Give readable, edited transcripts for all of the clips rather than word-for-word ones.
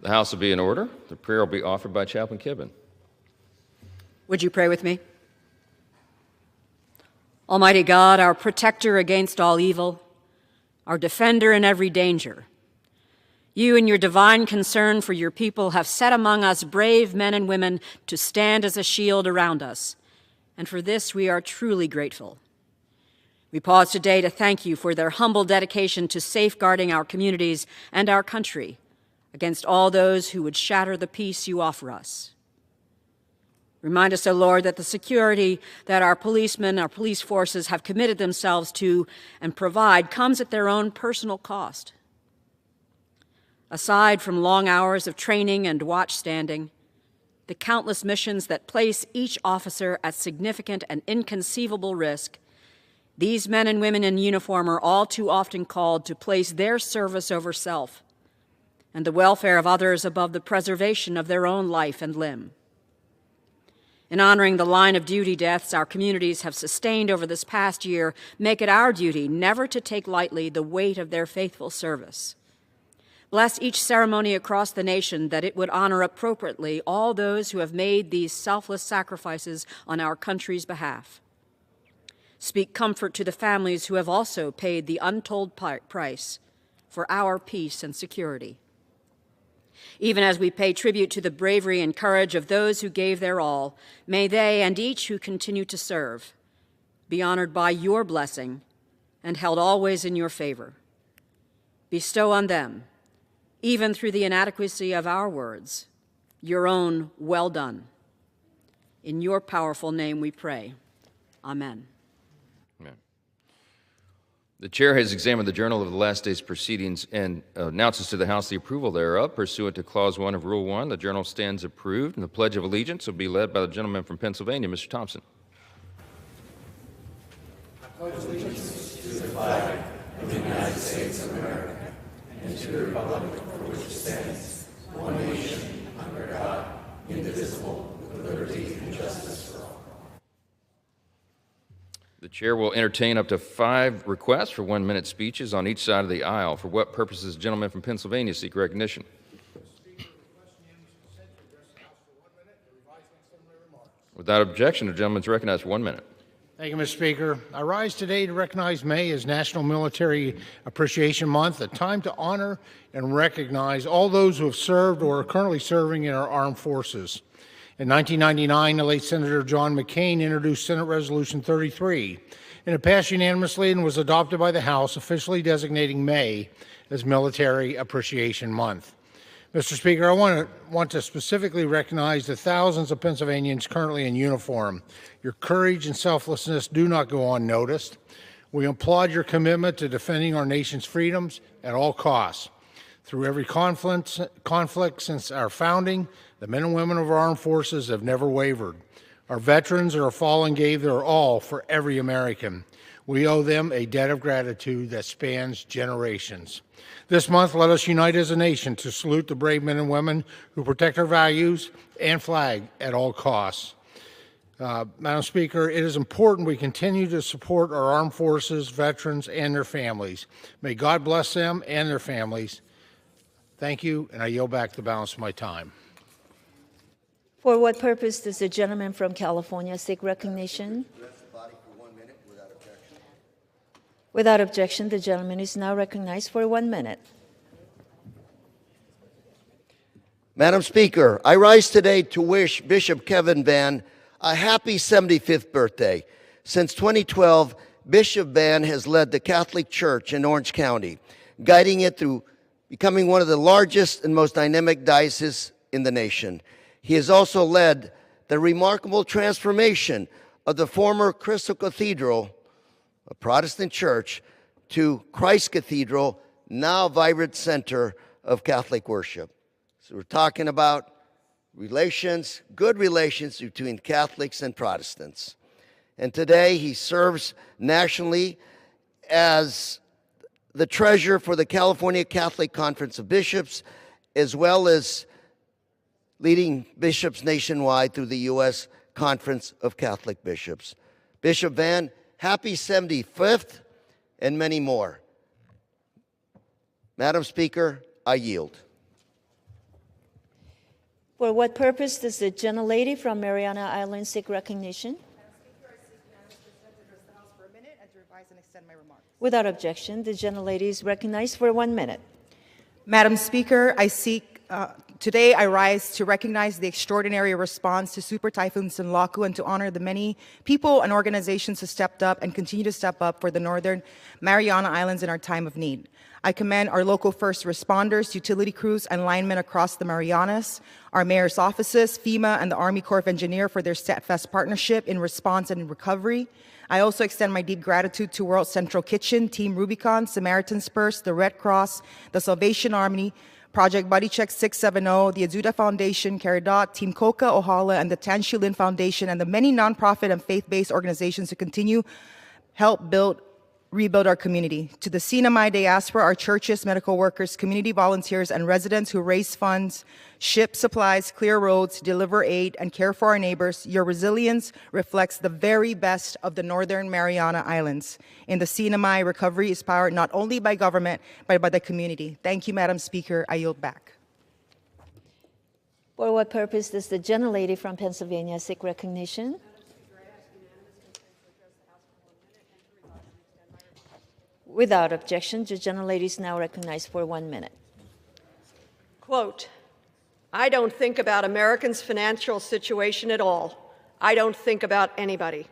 The House will be in order. The prayer will be offered by Chaplain Kibben. Would you pray with me? Almighty God, our protector against all evil, our defender in every danger, you in your divine concern for your people have set among us brave men and women to stand as a shield around us, and for this we are truly grateful. We pause today to thank you for their humble dedication to safeguarding our communities and our country against all those who would shatter the peace you offer us. Remind us, O Lord, that the security that our policemen, our police forces have committed themselves to and provide comes at their own personal cost. Aside from long hours of training and watchstanding, the countless missions that place each officer at significant and inconceivable risk, these men and women in uniform are all too often called to place their service over self and the welfare of others above the preservation of their own life and limb. In honoring the line of duty deaths our communities have sustained over this past year, make it our duty never to take lightly the weight of their faithful service. Bless each ceremony across the nation that it would honor appropriately all those who have made these selfless sacrifices on our country's behalf. Speak comfort to the families who have also paid the untold price for our peace and security. Even as we pay tribute to the bravery and courage of those who gave their all, may they and each who continue to serve be honored by your blessing and held always in your favor. Bestow on them, even through the inadequacy of our words, your own well done. In your powerful name we pray. Amen. Amen. The chair has examined the journal of the last day's proceedings and announces to the House the approval thereof. Pursuant to Clause 1 of Rule 1, the journal stands approved, and the Pledge of Allegiance will be led by the gentleman from Pennsylvania, Mr. Thompson. I pledge allegiance to the flag of the United States of America and to the republic for which it stands, one nation, under God, indivisible, with liberty and justice for all. The chair will entertain up to 5 requests for 1-minute speeches on each side of the aisle. For what purposes, gentlemen from Pennsylvania seek recognition? Without objection, the gentleman is recognized for 1 minute. Thank you, Mr. Speaker. I rise today to recognize May as National Military Appreciation Month, a time to honor and recognize all those who have served or are currently serving in our armed forces. In 1999, the late Senator John McCain introduced Senate Resolution 33, and it passed unanimously and was adopted by the House, officially designating May as Military Appreciation Month. Mr. Speaker, I want to specifically recognize the thousands of Pennsylvanians currently in uniform. Your courage and selflessness do not go unnoticed. We applaud your commitment to defending our nation's freedoms at all costs. Through every conflict since our founding, the men and women of our armed forces have never wavered. Our veterans that are fallen gave their all for every American. We owe them a debt of gratitude that spans generations. This month, let us unite as a nation to salute the brave men and women who protect our values and flag at all costs. Madam Speaker, it is important we continue to support our armed forces, veterans, and their families. May God bless them and their families. Thank you, and I yield back the balance of my time. For what purpose does the gentleman from California seek recognition? Without objection, the gentleman is now recognized for 1 minute. Madam Speaker, I rise today to wish Bishop Kevin Vann a happy 75th birthday. Since 2012, Bishop Vann has led the Catholic Church in Orange County, guiding it through becoming one of the largest and most dynamic dioceses in the nation. He has also led the remarkable transformation of the former Crystal Cathedral, a Protestant church, to Christ Cathedral, now a vibrant center of Catholic worship. So we're talking about relations, good relations between Catholics and Protestants. And today he serves nationally as the treasurer for the California Catholic Conference of Bishops, as well as leading bishops nationwide through the U.S. Conference of Catholic Bishops. Bishop Vann, happy 75th, and many more. Madam Speaker, I yield. For what purpose does the gentlelady from Mariana Islands seek recognition? Without objection, the gentlelady is recognized for 1 minute. Madam Speaker, today I rise to recognize the extraordinary response to Super Typhoon Sinlaku and to honor the many people and organizations who stepped up and continue to step up for the Northern Mariana Islands in our time of need. I commend our local first responders, utility crews, and linemen across the Marianas, our mayor's offices, FEMA, and the Army Corps of Engineers for their steadfast partnership in response and in recovery. I also extend my deep gratitude to World Central Kitchen, Team Rubicon, Samaritan's Purse, the Red Cross, the Salvation Army, Project Buddy Check 670, the Azuda Foundation, Caridad, Team Coca, Ohala, and the Tan Shilin Foundation, and the many nonprofit and faith-based organizations who continue help rebuild our community. To the Sinamay diaspora, our churches, medical workers, community volunteers, and residents who raise funds, ship supplies, clear roads, deliver aid, and care for our neighbors, your resilience reflects the very best of the Northern Mariana Islands. In the Sinamay, recovery is powered not only by government, but by the community. Thank you, Madam Speaker. I yield back. For what purpose does the gentlelady from Pennsylvania seek recognition? Without objection, the gentlelady is now recognized for 1 minute. Quote, I don't think about Americans' financial situation at all. I don't think about anybody.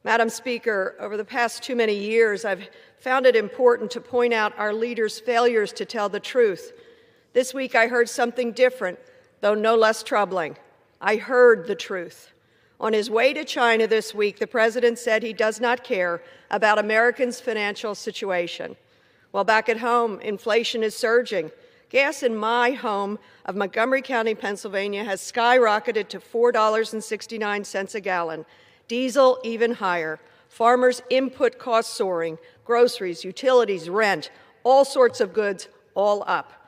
Madam Speaker, over the past too many years, I've found it important to point out our leaders' failures to tell the truth. This week I heard something different, though no less troubling. I heard the truth. On his way to China this week, the president said he does not care about Americans' financial situation. While back at home, inflation is surging. Gas in my home of Montgomery County, Pennsylvania, has skyrocketed to $4.69 a gallon. Diesel even higher. Farmers' input costs soaring. Groceries, utilities, rent, all sorts of goods, all up.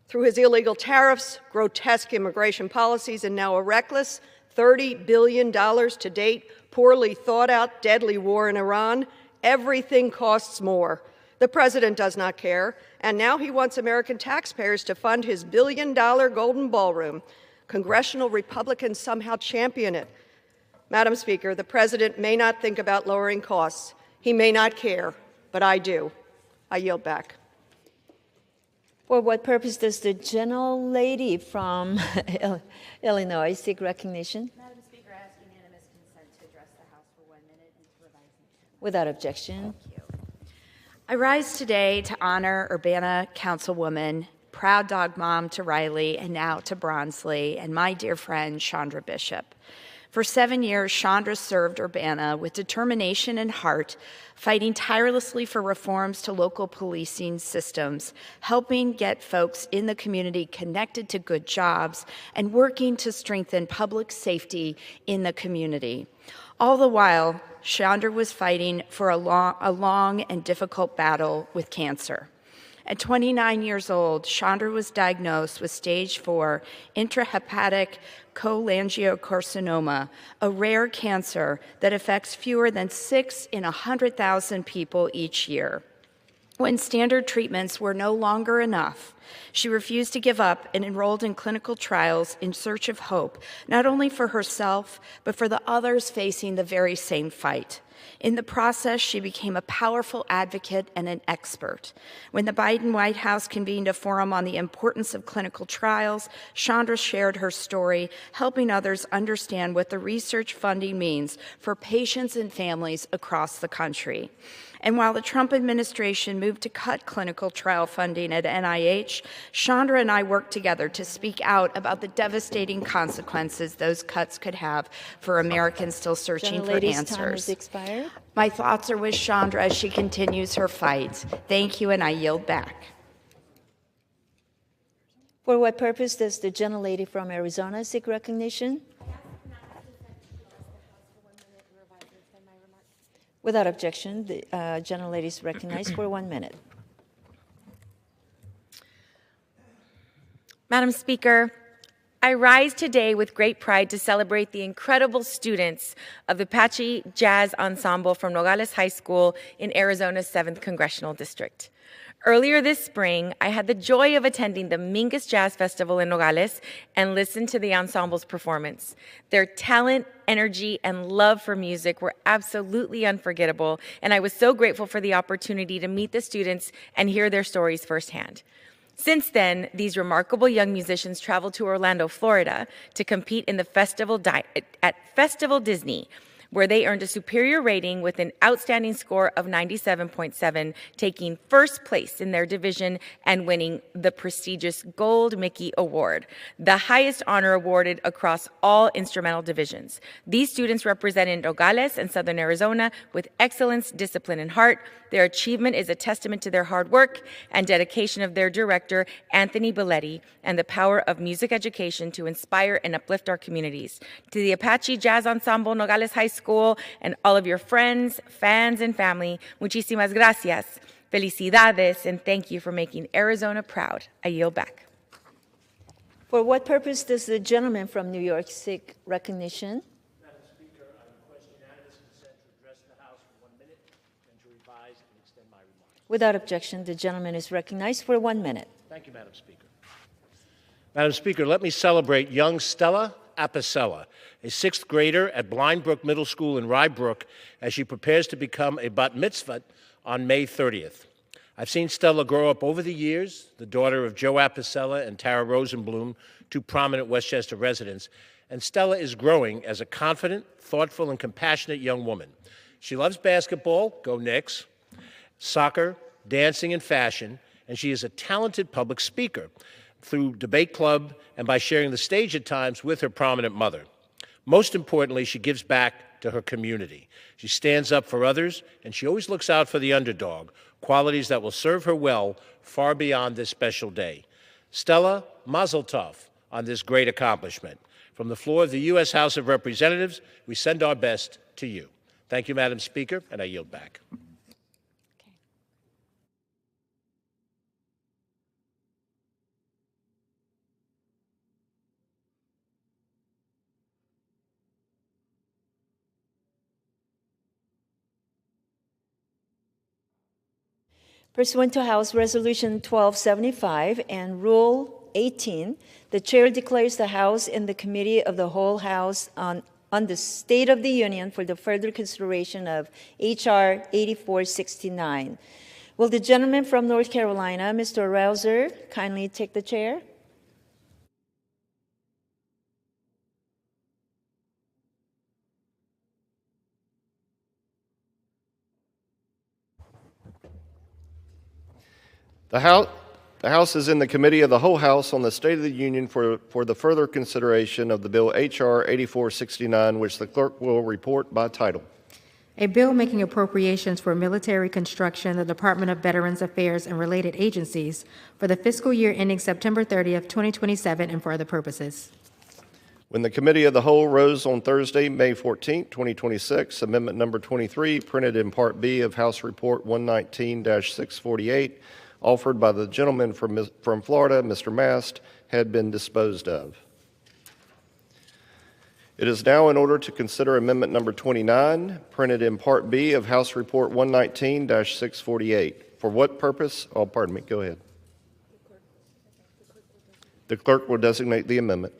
Through his illegal tariffs, grotesque immigration policies, and now a reckless $30 billion to date, poorly thought out, deadly war in Iran, everything costs more. The president does not care, and now he wants American taxpayers to fund his billion-dollar golden ballroom. Congressional Republicans somehow champion it. Madam Speaker, the president may not think about lowering costs. He may not care, but I do. I yield back. For what purpose does the gentlelady from Illinois seek recognition? Madam Speaker, I ask unanimous consent to address the House for 1 minute and to revise the Without objection. Thank you. I rise today to honor Urbana Councilwoman, proud dog mom to Riley and now to Bronsley, and my dear friend Chandra Bishop. For 7 years, Chandra served Urbana with determination and heart, fighting tirelessly for reforms to local policing systems, helping get folks in the community connected to good jobs, and working to strengthen public safety in the community. All the while, Chandra was fighting for a long and difficult battle with cancer. At 29 years old, Chandra was diagnosed with stage 4 intrahepatic cholangiocarcinoma, a rare cancer that affects fewer than 6 in 100,000 people each year. When standard treatments were no longer enough, she refused to give up and enrolled in clinical trials in search of hope, not only for herself, but for the others facing the very same fight. In the process, she became a powerful advocate and an expert. When the Biden White House convened a forum on the importance of clinical trials, Chandra shared her story, helping others understand what the research funding means for patients and families across the country. And while the Trump administration moved to cut clinical trial funding at NIH, Chandra and I worked together to speak out about the devastating consequences those cuts could have for Americans still searching for answers. Time has expired. My thoughts are with Chandra as she continues her fight. Thank you, and I yield back. For what purpose does the gentlelady from Arizona seek recognition? Without objection, the gentlelady is recognized for 1 minute. Madam Speaker, I rise today with great pride to celebrate the incredible students of the Apache Jazz Ensemble from Nogales High School in Arizona's 7th Congressional District. Earlier this spring, I had the joy of attending the Mingus Jazz Festival in Nogales and listened to the ensemble's performance. Their talent, energy, and love for music were absolutely unforgettable, and I was so grateful for the opportunity to meet the students and hear their stories firsthand. Since then, these remarkable young musicians traveled to Orlando, Florida to compete in the at Festival Disney, where they earned a superior rating with an outstanding score of 97.7, taking first place in their division and winning the prestigious Gold Mickey Award, the highest honor awarded across all instrumental divisions. These students represented Nogales and Southern Arizona with excellence, discipline, and heart. Their achievement is a testament to their hard work and dedication of their director, Anthony Belletti, and the power of music education to inspire and uplift our communities. To the Apache Jazz Ensemble Nogales High School and all of your friends, fans, and family, muchísimas gracias, felicidades, and thank you for making Arizona proud. I yield back. For what purpose does the gentleman from New York seek recognition? Madam Speaker, I request unanimous consent to address the House for 1 minute and to revise and extend my remarks. Without objection, the gentleman is recognized for 1 minute. Thank you, Madam Speaker. Madam Speaker, let me celebrate young Stella Apicella, a 6th grader at Blind Brook Middle School in Rye Brook, as she prepares to become a bat mitzvah on May 30th. I've seen Stella grow up over the years, the daughter of Joe Apicella and Tara Rosenblum, two prominent Westchester residents, and Stella is growing as a confident, thoughtful, and compassionate young woman. She loves basketball, go Knicks, soccer, dancing, and fashion, and she is a talented public speaker through debate club and by sharing the stage at times with her prominent mother. Most importantly, she gives back to her community. She stands up for others, and she always looks out for the underdog, qualities that will serve her well far beyond this special day. Stella, mazel tov on this great accomplishment. From the floor of the U.S. House of Representatives, we send our best to you. Thank you, Madam Speaker, and I yield back. Pursuant to House Resolution 1275 and Rule 18, the Chair declares the House in the Committee of the Whole House on the State of the Union for the further consideration of H.R. 8469. Will the gentleman from North Carolina, Mr. Rouser, kindly take the chair? The House is in the Committee of the Whole House on the State of the Union for the further consideration of the bill H.R. 8469, which the clerk will report by title. A bill making appropriations for military construction, the Department of Veterans Affairs and related agencies for the fiscal year ending September 30th, 2027, and for other purposes. When the Committee of the Whole rose on Thursday, May 14, 2026, Amendment Number 23, printed in Part B of House Report 119-648, offered by the gentleman from Florida, Mr. Mast, had been disposed of. It is now in order to consider Amendment Number 29, printed in Part B of House Report 119-648. For what purpose? Oh, pardon me. Go ahead. The clerk will designate the amendment.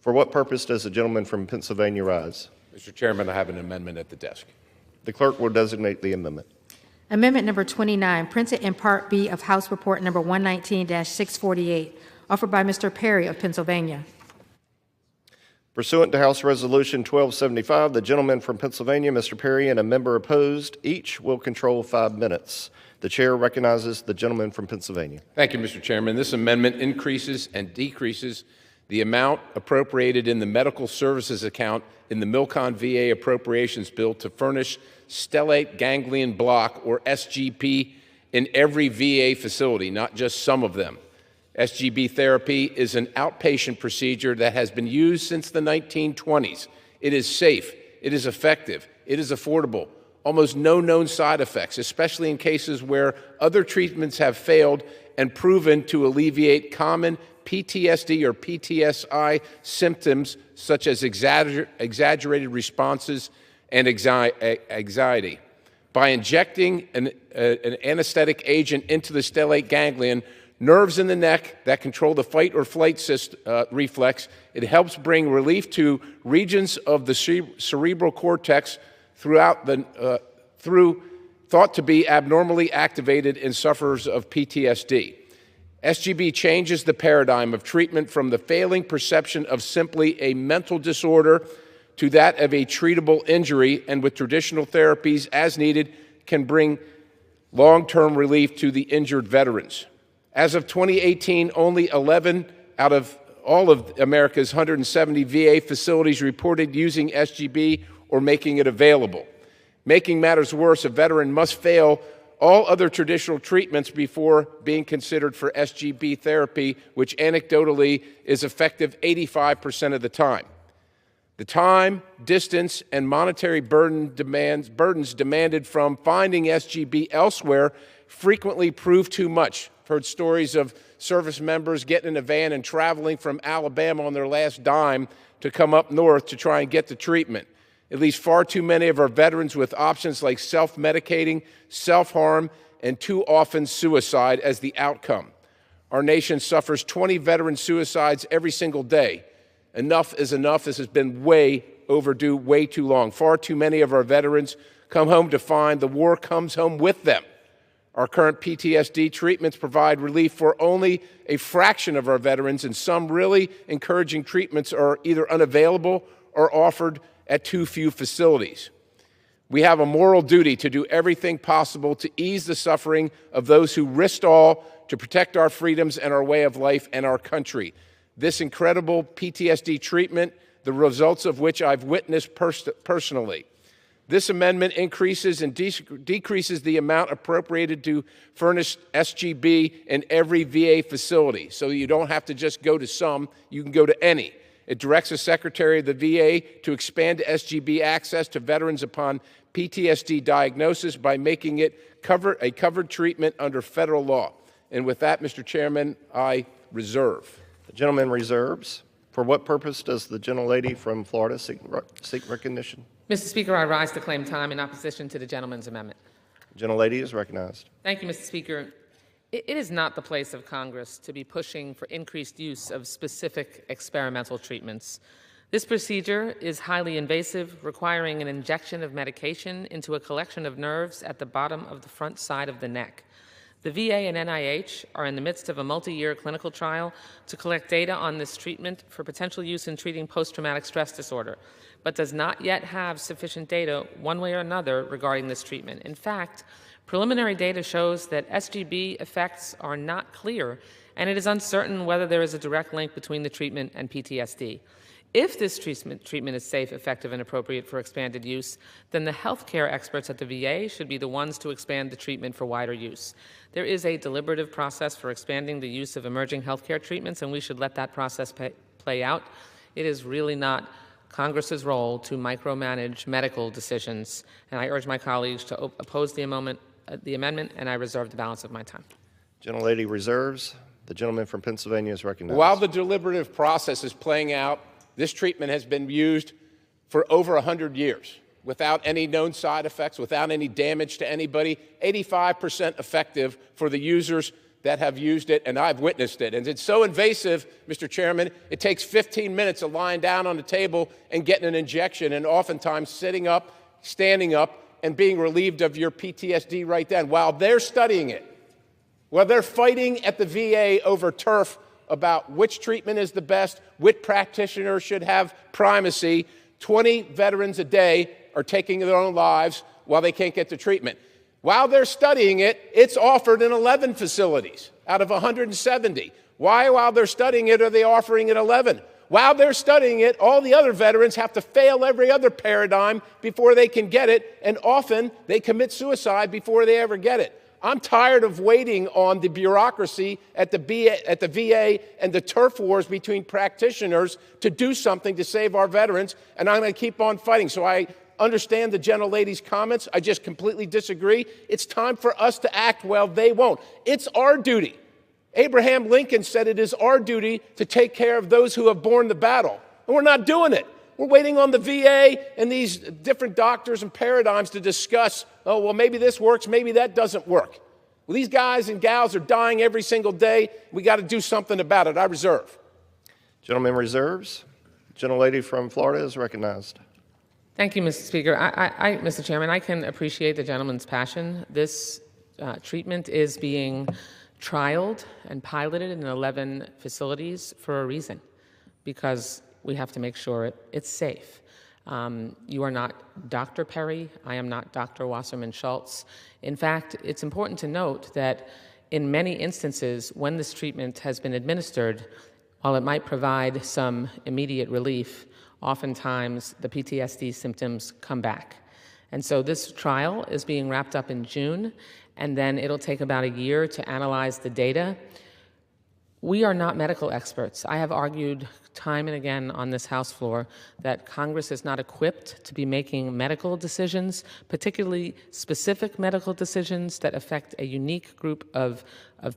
For what purpose does the gentleman from Pennsylvania rise? Mr. Chairman, I have an amendment at the desk. The clerk will designate the amendment. Amendment number 29, printed in Part B of House Report number 119-648, offered by Mr. Perry of Pennsylvania. Pursuant to House Resolution 1275, the gentleman from Pennsylvania, Mr. Perry, and a member opposed, each will control 5 minutes. The chair recognizes the gentleman from Pennsylvania. Thank you, Mr. Chairman. This amendment increases and decreases the amount appropriated in the medical services account in the Milcon VA appropriations bill to furnish stellate ganglion block, or SGP, in every VA facility, not just some of them. SGB therapy is an outpatient procedure that has been used since the 1920s. It is safe, it is effective, it is affordable, almost no known side effects, especially in cases where other treatments have failed and proven to alleviate common PTSD or PTSI symptoms such as exaggerated responses and anxiety. by injecting an anesthetic agent into the stellate ganglion, nerves in the neck that control the fight or flight reflex. It helps bring relief to regions of the cerebral cortex through thought to be abnormally activated in sufferers of PTSD. SGB changes the paradigm of treatment from the failing perception of simply a mental disorder to that of a treatable injury, and with traditional therapies as needed, can bring long-term relief to the injured veterans. As of 2018, only 11 out of all of America's 170 VA facilities reported using SGB or making it available. Making matters worse, a veteran must fail all other traditional treatments before being considered for SGB therapy, which anecdotally is effective 85% of the time. The time, distance, and monetary burdens demanded from finding SGB elsewhere frequently prove too much. I've heard stories of service members getting in a van and traveling from Alabama on their last dime to come up north to try and get the treatment. It leaves far too many of our veterans with options like self-medicating, self-harm, and too often suicide as the outcome. Our nation suffers 20 veteran suicides every single day. Enough is enough. This has been way overdue, way too long. Far too many of our veterans come home to find the war comes home with them. Our current PTSD treatments provide relief for only a fraction of our veterans, and some really encouraging treatments are either unavailable or offered at too few facilities. We have a moral duty to do everything possible to ease the suffering of those who risked all to protect our freedoms and our way of life and our country. This incredible PTSD treatment, the results of which I've witnessed personally. This amendment increases and decreases the amount appropriated to furnish SGB in every VA facility, so you don't have to just go to some, you can go to any. It directs the Secretary of the VA to expand SGB access to veterans upon PTSD diagnosis by making it a covered treatment under federal law. And with that, Mr. Chairman, I reserve. The gentleman reserves. For what purpose does the gentlelady from Florida seek recognition? Mr. Speaker, I rise to claim time in opposition to the gentleman's amendment. The gentlelady is recognized. Thank you, Mr. Speaker. It is not the place of Congress to be pushing for increased use of specific experimental treatments. This procedure is highly invasive, requiring an injection of medication into a collection of nerves at the bottom of the front side of the neck. The VA and NIH are in the midst of a multi-year clinical trial to collect data on this treatment for potential use in treating post-traumatic stress disorder, but does not yet have sufficient data one way or another regarding this treatment. In fact, preliminary data shows that SGB effects are not clear, and it is uncertain whether there is a direct link between the treatment and PTSD. If this treatment is safe, effective, and appropriate for expanded use, then the healthcare experts at the VA should be the ones to expand the treatment for wider use. There is a deliberative process for expanding the use of emerging healthcare treatments, and we should let that process play out. It is really not Congress's role to micromanage medical decisions, and I urge my colleagues to oppose the amendment, and I reserve the balance of my time. Gentlelady reserves. The gentleman from Pennsylvania is recognized. While the deliberative process is playing out, this treatment has been used for over 100 years without any known side effects, without any damage to anybody, 85% effective for the users that have used it, and I've witnessed it. And it's so invasive, Mr. Chairman, it takes 15 minutes of lying down on the table and getting an injection, and oftentimes sitting up, standing up, and being relieved of your PTSD right then. While they're studying it, while they're fighting at the VA over turf about which treatment is the best, which practitioner should have primacy, 20 veterans a day are taking their own lives while they can't get the treatment. While they're studying it, it's offered in 11 facilities out of 170. Why, while they're studying it, are they offering it 11? While they're studying it, all the other veterans have to fail every other paradigm before they can get it, and often they commit suicide before they ever get it. I'm tired of waiting on the bureaucracy at the VA and the turf wars between practitioners to do something to save our veterans, and I'm going to keep on fighting. So I understand the gentlelady's comments. I just completely disagree. It's time for us to act. Well, they won't. It's our duty. Abraham Lincoln said it is our duty to take care of those who have borne the battle, and we're not doing it. We're waiting on the VA and these different doctors and paradigms to discuss, oh, well, maybe this works, maybe that doesn't work. Well, these guys and gals are dying every single day. We got to do something about it. I reserve. Gentleman reserves. Gentlelady from Florida is recognized. Thank you, Mr. Speaker. Mr. Chairman, I can appreciate the gentleman's passion. This treatment is being trialed and piloted in 11 facilities for a reason, because we have to make sure it's safe. You are not Dr. Perry. I am not Dr. Wasserman Schultz. In fact, it's important to note that in many instances, when this treatment has been administered, while it might provide some immediate relief, oftentimes the PTSD symptoms come back. And so this trial is being wrapped up in June, and then it'll take about a year to analyze the data. We are not medical experts. I have argued time and again on this House floor that Congress is not equipped to be making medical decisions, particularly specific medical decisions that affect a unique group of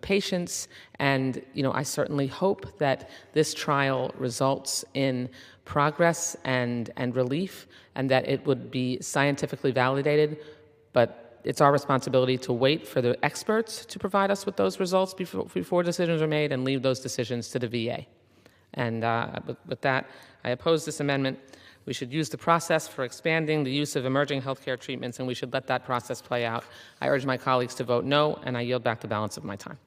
patients. And I certainly hope that this trial results in progress and relief, and that it would be scientifically validated. But it's our responsibility to wait for the experts to provide us with those results before decisions are made, and leave those decisions to the VA. And with that, I oppose this amendment. We should use the process for expanding the use of emerging healthcare treatments, and we should let that process play out. I urge my colleagues to vote no, and I yield back the balance of my time.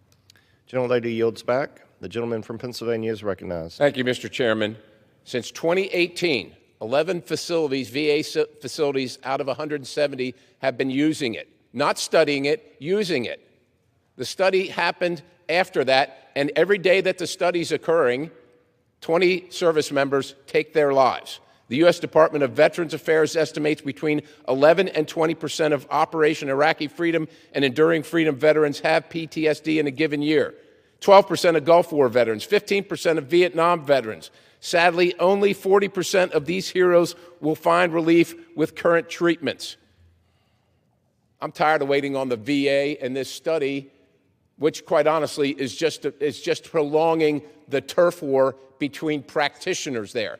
Gentlelady yields back. The gentleman from Pennsylvania is recognized. Thank you, Mr. Chairman. Since 2018, 11 facilities, VA facilities out of 170 have been using it. Not studying it, using it. The study happened after that, and every day that the study's occurring, 20 service members take their lives. The U.S. Department of Veterans Affairs estimates between 11 and 20% of Operation Iraqi Freedom and Enduring Freedom veterans have PTSD in a given year. 12% of Gulf War veterans, 15% of Vietnam veterans. Sadly, only 40% of these heroes will find relief with current treatments. I'm tired of waiting on the VA and this study, which, quite honestly, is just prolonging the turf war between practitioners there.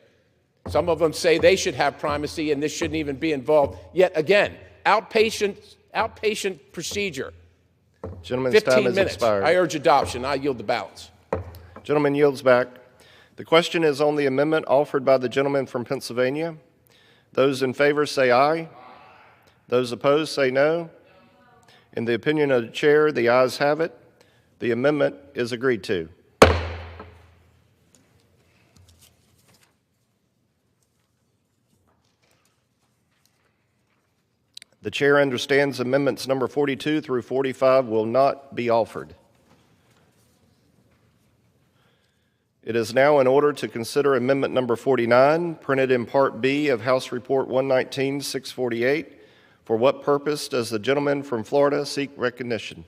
Some of them say they should have primacy and this shouldn't even be involved. Yet again, outpatient procedure. Gentleman's 15 time has minutes. expired. I urge adoption. I yield the balance. Gentleman yields back. The question is on the amendment offered by the gentleman from Pennsylvania. Those in favor say aye. Those opposed say no. In the opinion of the chair, the ayes have it. The amendment is agreed to. The chair understands amendments number 42 through 45 will not be offered. It is now in order to consider amendment number 49, printed in Part B of House Report 119-648. For what purpose does the gentleman from Florida seek recognition?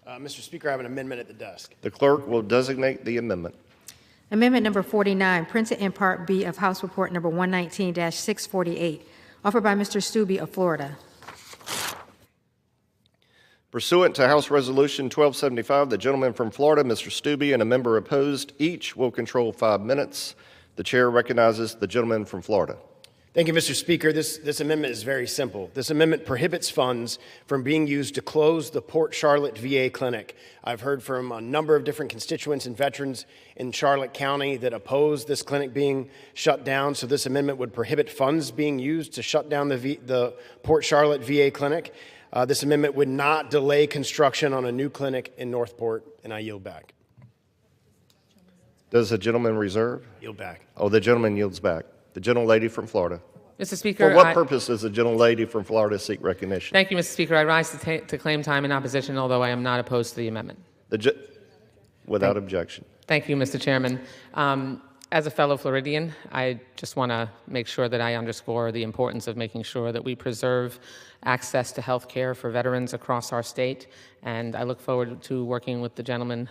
Mr. Speaker, I have an amendment at the desk. The clerk will designate the amendment. Amendment number 49, printed in Part B of House Report number 119-648, offered by Mr. Stubbe of Florida. Pursuant to House Resolution 1275, the gentleman from Florida, Mr. Stubbe, and a member opposed each will control 5 minutes. The chair recognizes the gentleman from Florida. Thank you, Mr. Speaker. This amendment is very simple. This amendment prohibits funds from being used to close the Port Charlotte VA clinic. I've heard from a number of different constituents and veterans in Charlotte County that oppose this clinic being shut down, so this amendment would prohibit funds being used to shut down the Port Charlotte VA clinic. This amendment would not delay construction on a new clinic in Northport, and I yield back. Does the gentleman reserve? Yield back. Oh, the gentleman yields back. The gentlelady from Florida. Mr. Speaker, For what purpose does the gentlelady from Florida seek recognition? Thank you, Mr. Speaker. I rise to claim time in opposition, although I am not opposed to the amendment. Without objection. Thank you, Mr. Chairman. As a fellow Floridian, I just want to make sure that I underscore the importance of making sure that we preserve access to health care for veterans across our state, and I look forward to working with the gentleman,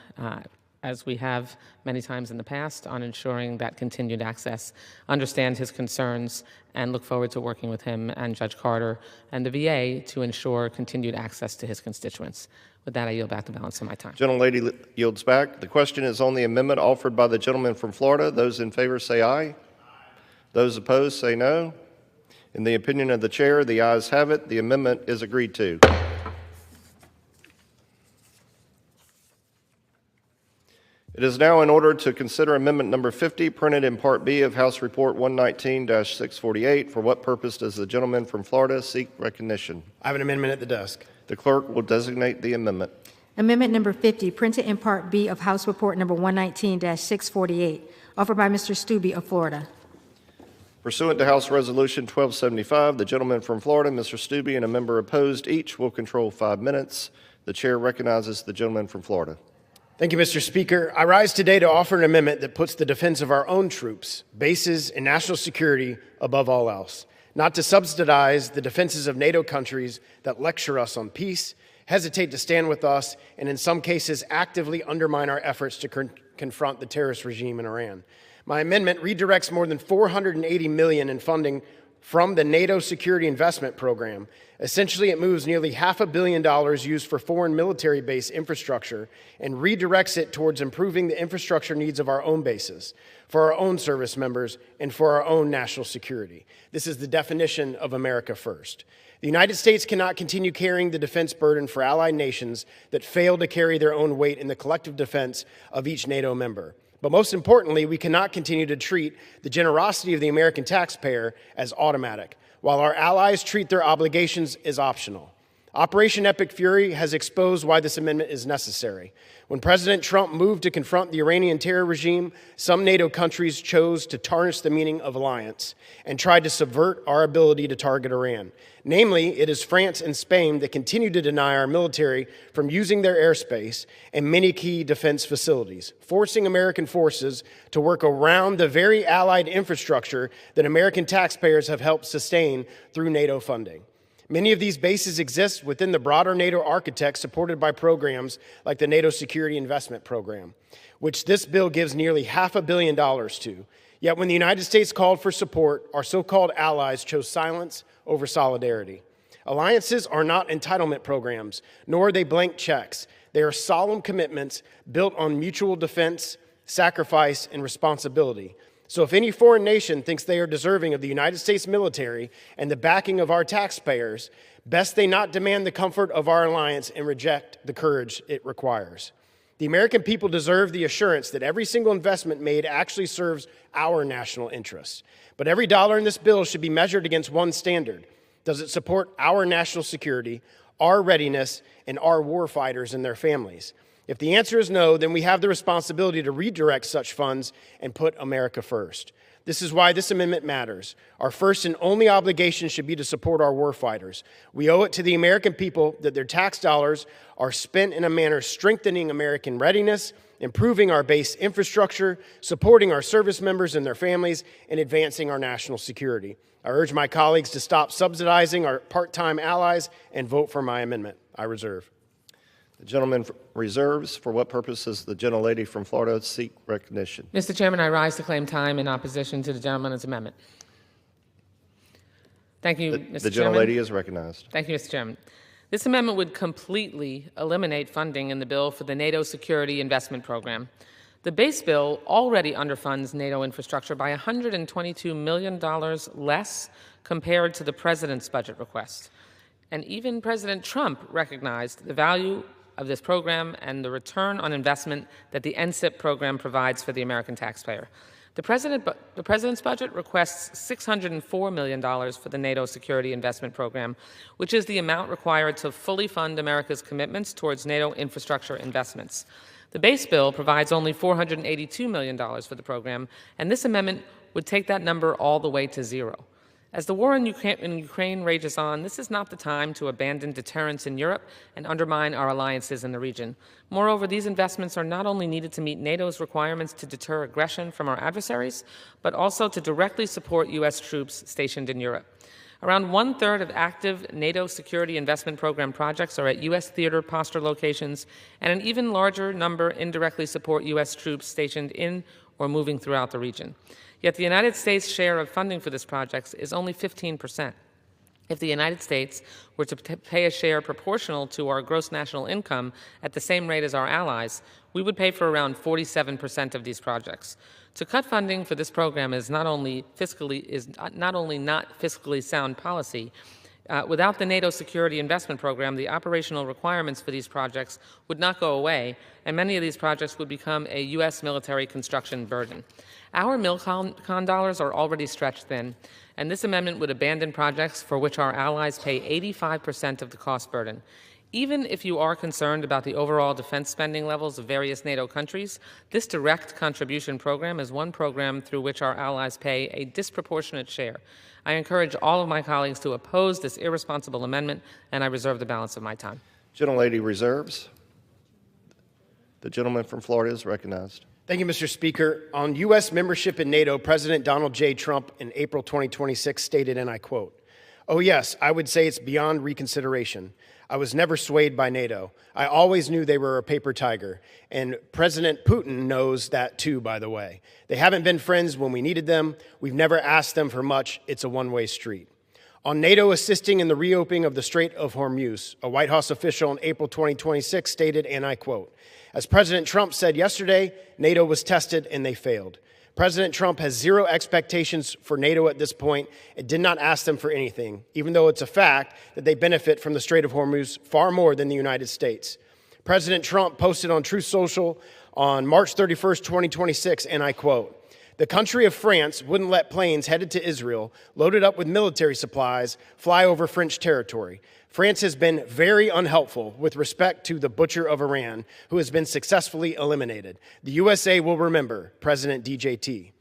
as we have many times in the past, on ensuring that continued access. Understand his concerns, and look forward to working with him and Judge Carter and the VA to ensure continued access to his constituents. With that, I yield back the balance of my time. Gentlelady yields back. The question is on the amendment offered by the gentleman from Florida. Those in favor say aye. Those opposed say no. In the opinion of the chair, the ayes have it. The amendment is agreed to. It is now in order to consider Amendment Number 50, printed in Part B of House Report 119-648. For what purpose does the gentleman from Florida seek recognition? I have an amendment at the desk. The clerk will designate the amendment. Amendment number 50, printed in Part B of House Report number 119-648, offered by Mr. Stube of Florida. Pursuant to House Resolution 1275, the gentleman from Florida, Mr. Stube, and a member opposed each will control 5 minutes. The chair recognizes the gentleman from Florida. Thank you, Mr. Speaker. I rise today to offer an amendment that puts the defense of our own troops, bases, and national security above all else, not to subsidize the defenses of NATO countries that lecture us on peace, hesitate to stand with us, and in some cases actively undermine our efforts to confront the terrorist regime in Iran. My amendment redirects more than $480 million in funding from the NATO Security Investment Program. Essentially, it moves nearly $500 million used for foreign military base infrastructure and redirects it towards improving the infrastructure needs of our own bases, for our own service members, and for our own national security. This is the definition of America First. The United States cannot continue carrying the defense burden for allied nations that fail to carry their own weight in the collective defense of each NATO member. But most importantly, we cannot continue to treat the generosity of the American taxpayer as automatic, while our allies treat their obligations as optional. Operation Epic Fury has exposed why this amendment is necessary. When President Trump moved to confront the Iranian terror regime, some NATO countries chose to tarnish the meaning of alliance and tried to subvert our ability to target Iran. Namely, it is France and Spain that continue to deny our military from using their airspace and many key defense facilities, forcing American forces to work around the very allied infrastructure that American taxpayers have helped sustain through NATO funding. Many of these bases exist within the broader NATO architecture supported by programs like the NATO Security Investment Program, which this bill gives nearly $500 million to. Yet when the United States called for support, our so-called allies chose silence over solidarity. Alliances are not entitlement programs, nor are they blank checks. They are solemn commitments built on mutual defense, sacrifice, and responsibility. So if any foreign nation thinks they are deserving of the United States military and the backing of our taxpayers, best they not demand the comfort of our alliance and reject the courage it requires. The American people deserve the assurance that every single investment made actually serves our national interests. But every dollar in this bill should be measured against one standard. Does it support our national security, our readiness, and our warfighters and their families? If the answer is no, then we have the responsibility to redirect such funds and put America first. This is why this amendment matters. Our first and only obligation should be to support our warfighters. We owe it to the American people that their tax dollars are spent in a manner strengthening American readiness, improving our base infrastructure, supporting our service members and their families, and advancing our national security. I urge my colleagues to stop subsidizing our part-time allies and vote for my amendment. I reserve. The gentleman reserves. For what purpose does the gentlelady from Florida seek recognition? Mr. Chairman, I rise to claim time in opposition to the gentleman's amendment. Thank you, Mr. Chairman. The gentlelady is recognized. Thank you, Mr. Chairman. This amendment would completely eliminate funding in the bill for the NATO Security Investment Program. The base bill already underfunds NATO infrastructure by $122 million less compared to the President's budget request. And even President Trump recognized the value of this program and the return on investment that the NSIP program provides for the American taxpayer. The President's budget requests $604 million for the NATO Security Investment Program, which is the amount required to fully fund America's commitments towards NATO infrastructure investments. The base bill provides only $482 million for the program, and this amendment would take that number all the way to zero. As the war in Ukraine rages on, this is not the time to abandon deterrence in Europe and undermine our alliances in the region. Moreover, these investments are not only needed to meet NATO's requirements to deter aggression from our adversaries, but also to directly support U.S. troops stationed in Europe. Around one-third of active NATO Security Investment Program projects are at U.S. theater posture locations, and an even larger number indirectly support U.S. troops stationed in or moving throughout the region. Yet the United States' share of funding for this project is only 15%. If the United States were to pay a share proportional to our gross national income at the same rate as our allies, we would pay for around 47% of these projects. To cut funding for this program is not only not fiscally sound policy. Without the NATO Security Investment Program, the operational requirements for these projects would not go away, and many of these projects would become a U.S. military construction burden. Our MilCon dollars are already stretched thin, and this amendment would abandon projects for which our allies pay 85% of the cost burden. Even if you are concerned about the overall defense spending levels of various NATO countries, this direct contribution program is one program through which our allies pay a disproportionate share. I encourage all of my colleagues to oppose this irresponsible amendment, and I reserve the balance of my time. Gentlelady reserves. The gentleman from Florida is recognized. Thank you, Mr. Speaker. On U.S. membership in NATO, President Donald J. Trump in April 2026 stated, and I quote, "Oh yes, I would say it's beyond reconsideration. I was never swayed by NATO. I always knew they were a paper tiger. And President Putin knows that too, by the way. They haven't been friends when we needed them. We've never asked them for much. It's a one-way street." On NATO assisting in the reopening of the Strait of Hormuz, a White House official in April 2026 stated, and I quote, "As President Trump said yesterday, NATO was tested and they failed. President Trump has zero expectations for NATO at this point and did not ask them for anything, even though it's a fact that they benefit from the Strait of Hormuz far more than the United States." President Trump posted on Truth Social on March 31st, 2026, and I quote, "The country of France wouldn't let planes headed to Israel, loaded up with military supplies, fly over French territory. France has been very unhelpful with respect to the butcher of Iran, who has been successfully eliminated. The USA will remember President DJT."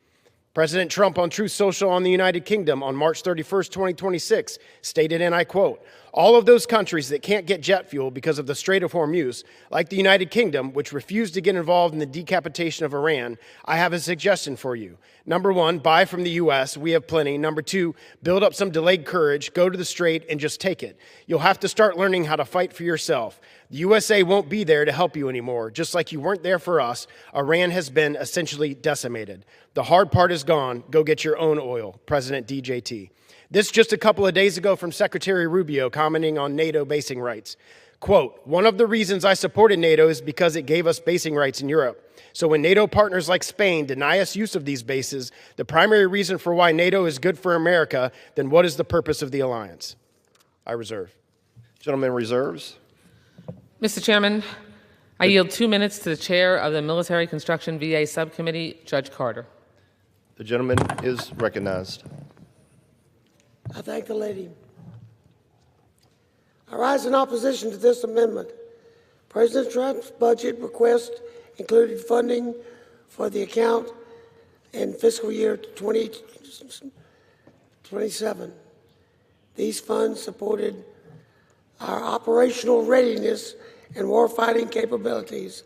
President Trump on Truth Social on the United Kingdom on March 31st, 2026 stated, and I quote, "All of those countries that can't get jet fuel because of the Strait of Hormuz, like the United Kingdom, which refused to get involved in the decapitation of Iran, I have a suggestion for you. Number one, buy from the U.S. We have plenty. Number two, build up some delayed courage, go to the Strait, and just take it. You'll have to start learning how to fight for yourself. The USA won't be there to help you anymore. Just like you weren't there for us, Iran has been essentially decimated. The hard part is gone. Go get your own oil." President DJT. This just a couple of days ago from Secretary Rubio commenting on NATO basing rights. Quote, "One of the reasons I supported NATO is because it gave us basing rights in Europe. So when NATO partners like Spain deny us use of these bases, the primary reason for why NATO is good for America, then what is the purpose of the alliance?" I reserve. Gentleman reserves. Mr. Chairman, I yield 2 minutes to the chair of the Military Construction VA Subcommittee, Judge Carter. The gentleman is recognized. I thank the lady. I rise in opposition to this amendment. President Trump's budget request included funding for the account in fiscal year 2027. These funds supported our operational readiness and warfighting capabilities.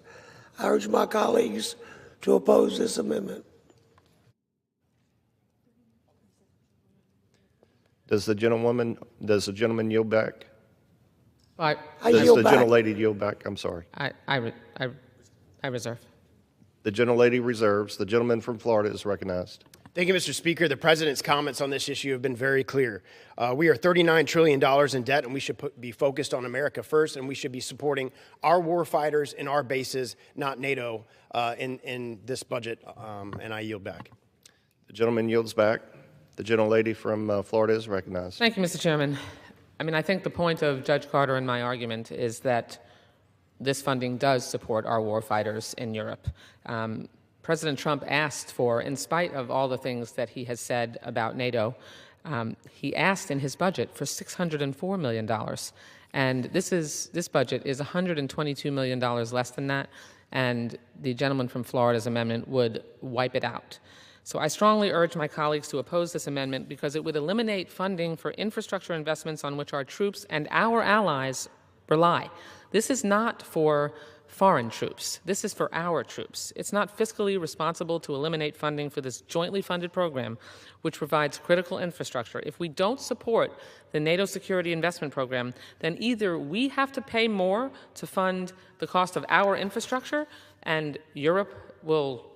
I urge my colleagues to oppose this amendment. Does the gentleman yield back? I Does the gentlelady yield back? I'm sorry. I reserve. The gentlelady reserves. The gentleman from Florida is recognized. Thank you, Mr. Speaker. The President's comments on this issue have been very clear. We are $39 trillion in debt, and we should be focused on America first, and we should be supporting our war fighters and our bases, not NATO, in this budget, and I yield back. The gentleman yields back. The gentlelady from Florida is recognized. Thank you, Mr. Chairman. I think the point of Judge Carter and my argument is that this funding does support our war fighters in Europe. President Trump asked for, in spite of all the things that he has said about NATO, he asked in his budget for $604 million. And this budget is $122 million less than that, and the gentleman from Florida's amendment would wipe it out. So I strongly urge my colleagues to oppose this amendment because it would eliminate funding for infrastructure investments on which our troops and our allies rely. This is not for foreign troops. This is for our troops. It's not fiscally responsible to eliminate funding for this jointly funded program, which provides critical infrastructure. If we don't support the NATO Security Investment Program, then either we have to pay more to fund the cost of our infrastructure, and Europe will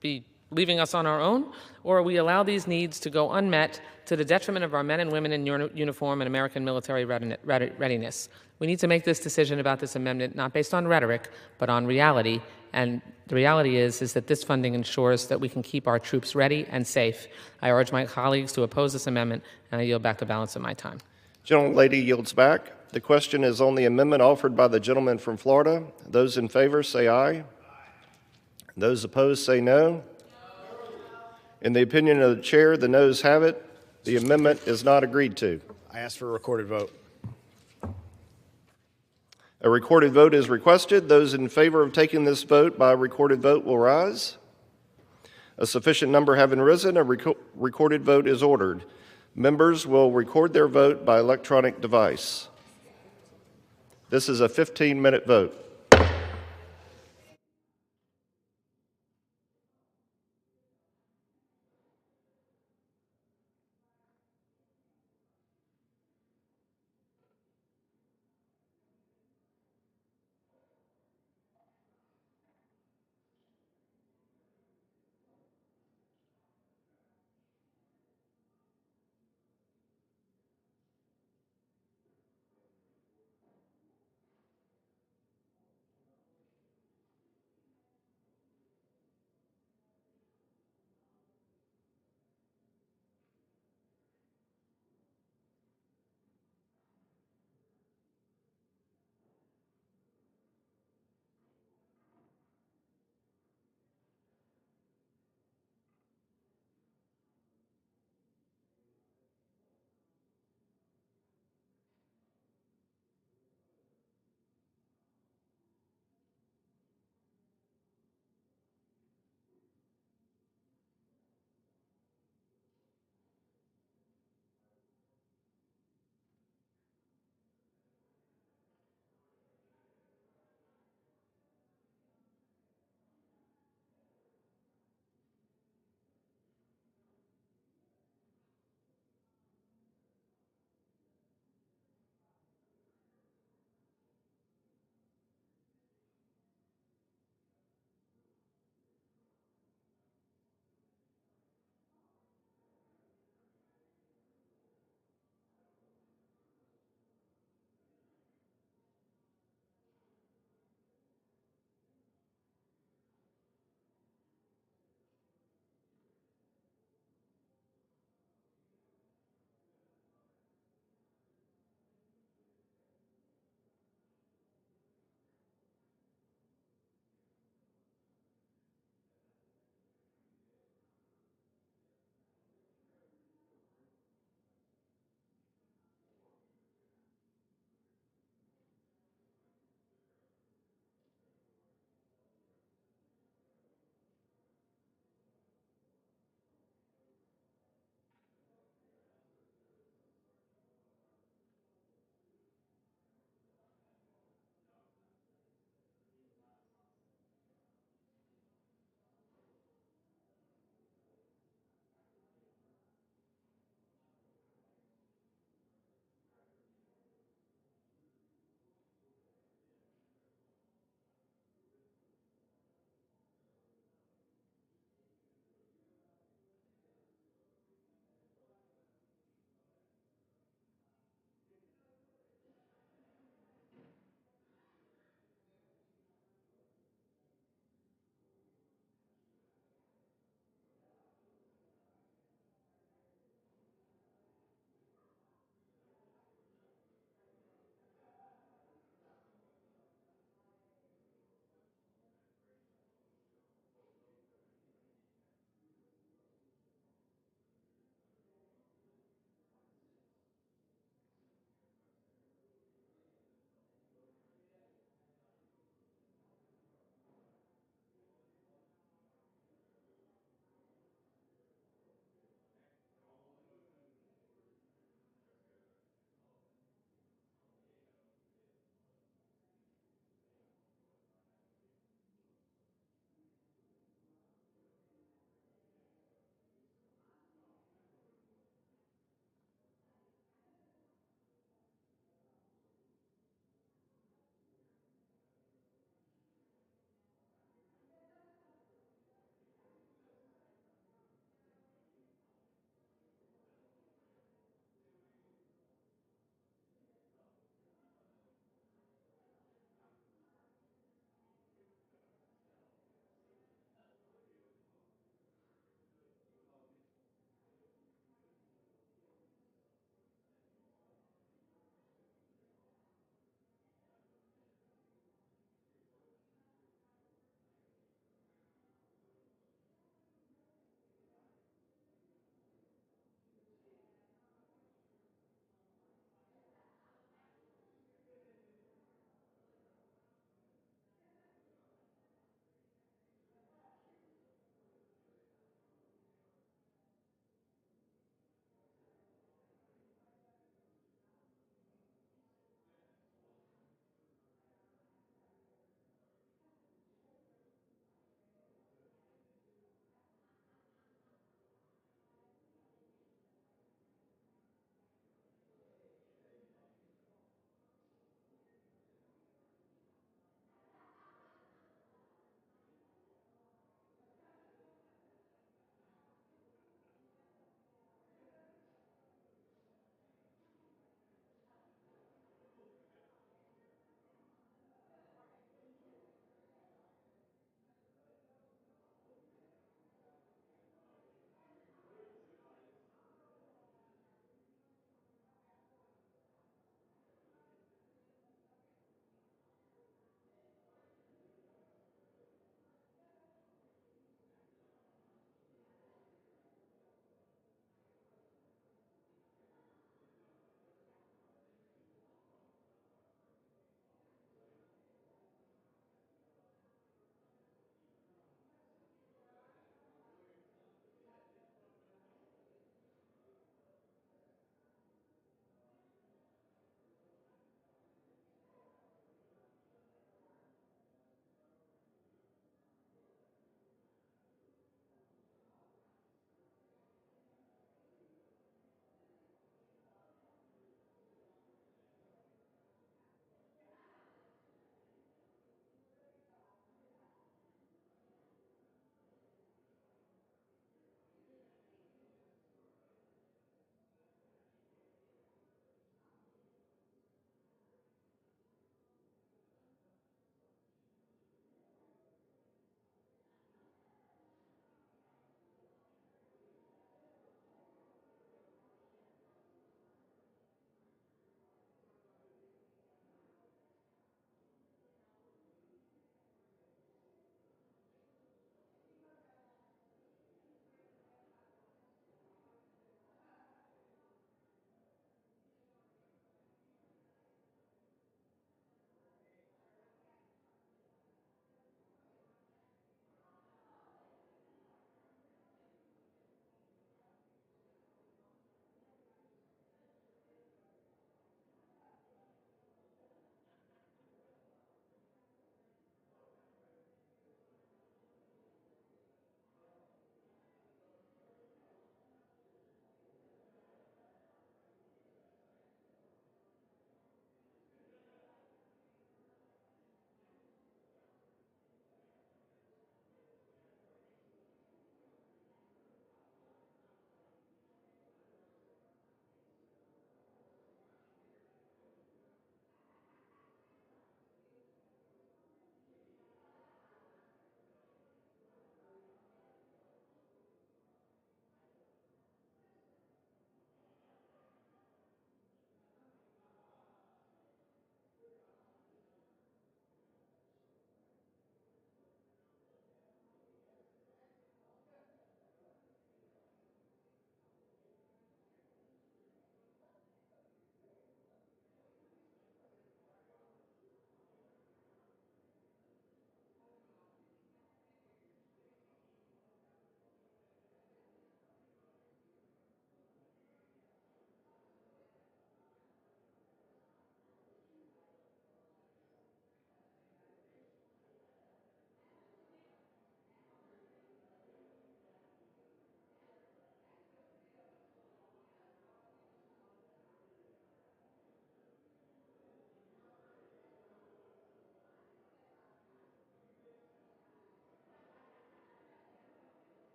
be leaving us on our own, or we allow these needs to go unmet to the detriment of our men and women in uniform and American military readiness. We need to make this decision about this amendment not based on rhetoric, but on reality. And the reality is that this funding ensures that we can keep our troops ready and safe. I urge my colleagues to oppose this amendment, and I yield back the balance of my time. Gentlelady yields back. The question is on the amendment offered by the gentleman from Florida. Those in favor say aye. Those opposed say no. In the opinion of the chair, the noes have it. The amendment is not agreed to. I ask for a recorded vote. A recorded vote is requested. Those in favor of taking this vote by recorded vote will rise. A sufficient number having risen, a recorded vote is ordered. Members will record their vote by electronic device. This is a 15-minute vote.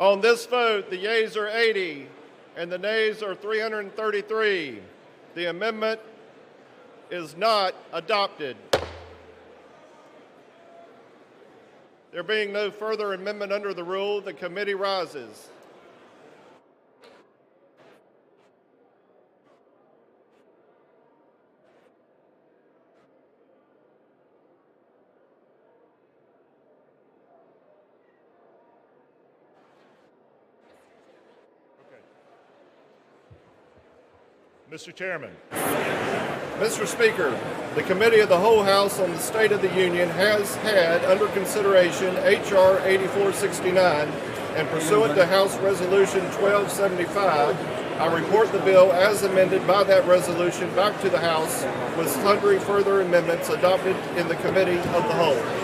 On this vote, the yeas are 80 and the nays are 333. The amendment is not adopted. There being no further amendment under the rule, the committee rises. Mr. Chairman. Mr. Speaker, the Committee of the Whole House on the State of the Union has had under consideration H.R. 8469, and pursuant to House Resolution 1275, I report the bill as amended by that resolution back to the House with sundry further amendments adopted in the Committee of the Whole.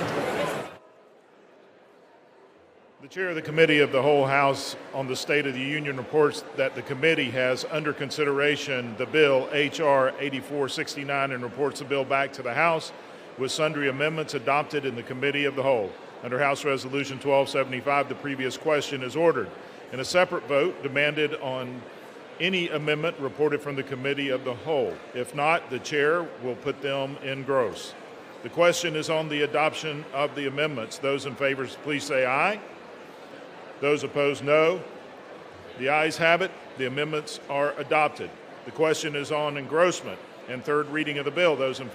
The Chair of the Committee of the Whole House on the State of the Union reports that the committee has under consideration the bill H.R. 8469 and reports the bill back to the House with sundry amendments adopted in the Committee of the Whole. Under House Resolution 1275, the previous question is ordered. In a separate vote, demanded on any amendment reported from the Committee of the Whole. If not, the Chair will put them in gross. The question is on the adoption of the amendments. Those in favor, please say aye. Those opposed, no. The ayes have it. The amendments are adopted. The question is on engrossment and third reading of the bill. Those in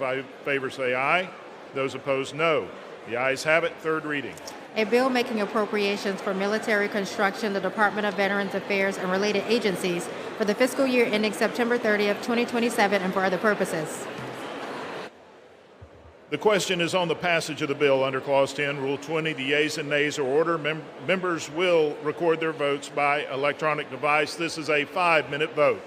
favor say aye. Those opposed, no. The ayes have it. Third reading. A bill making appropriations for military construction, the Department of Veterans Affairs, and related agencies for the fiscal year ending September 30th, 2027, and for other purposes. The question is on the passage of the bill under Clause 10, Rule 20. The yeas and nays are ordered. Members will record their votes by electronic device. This is a 5-minute vote.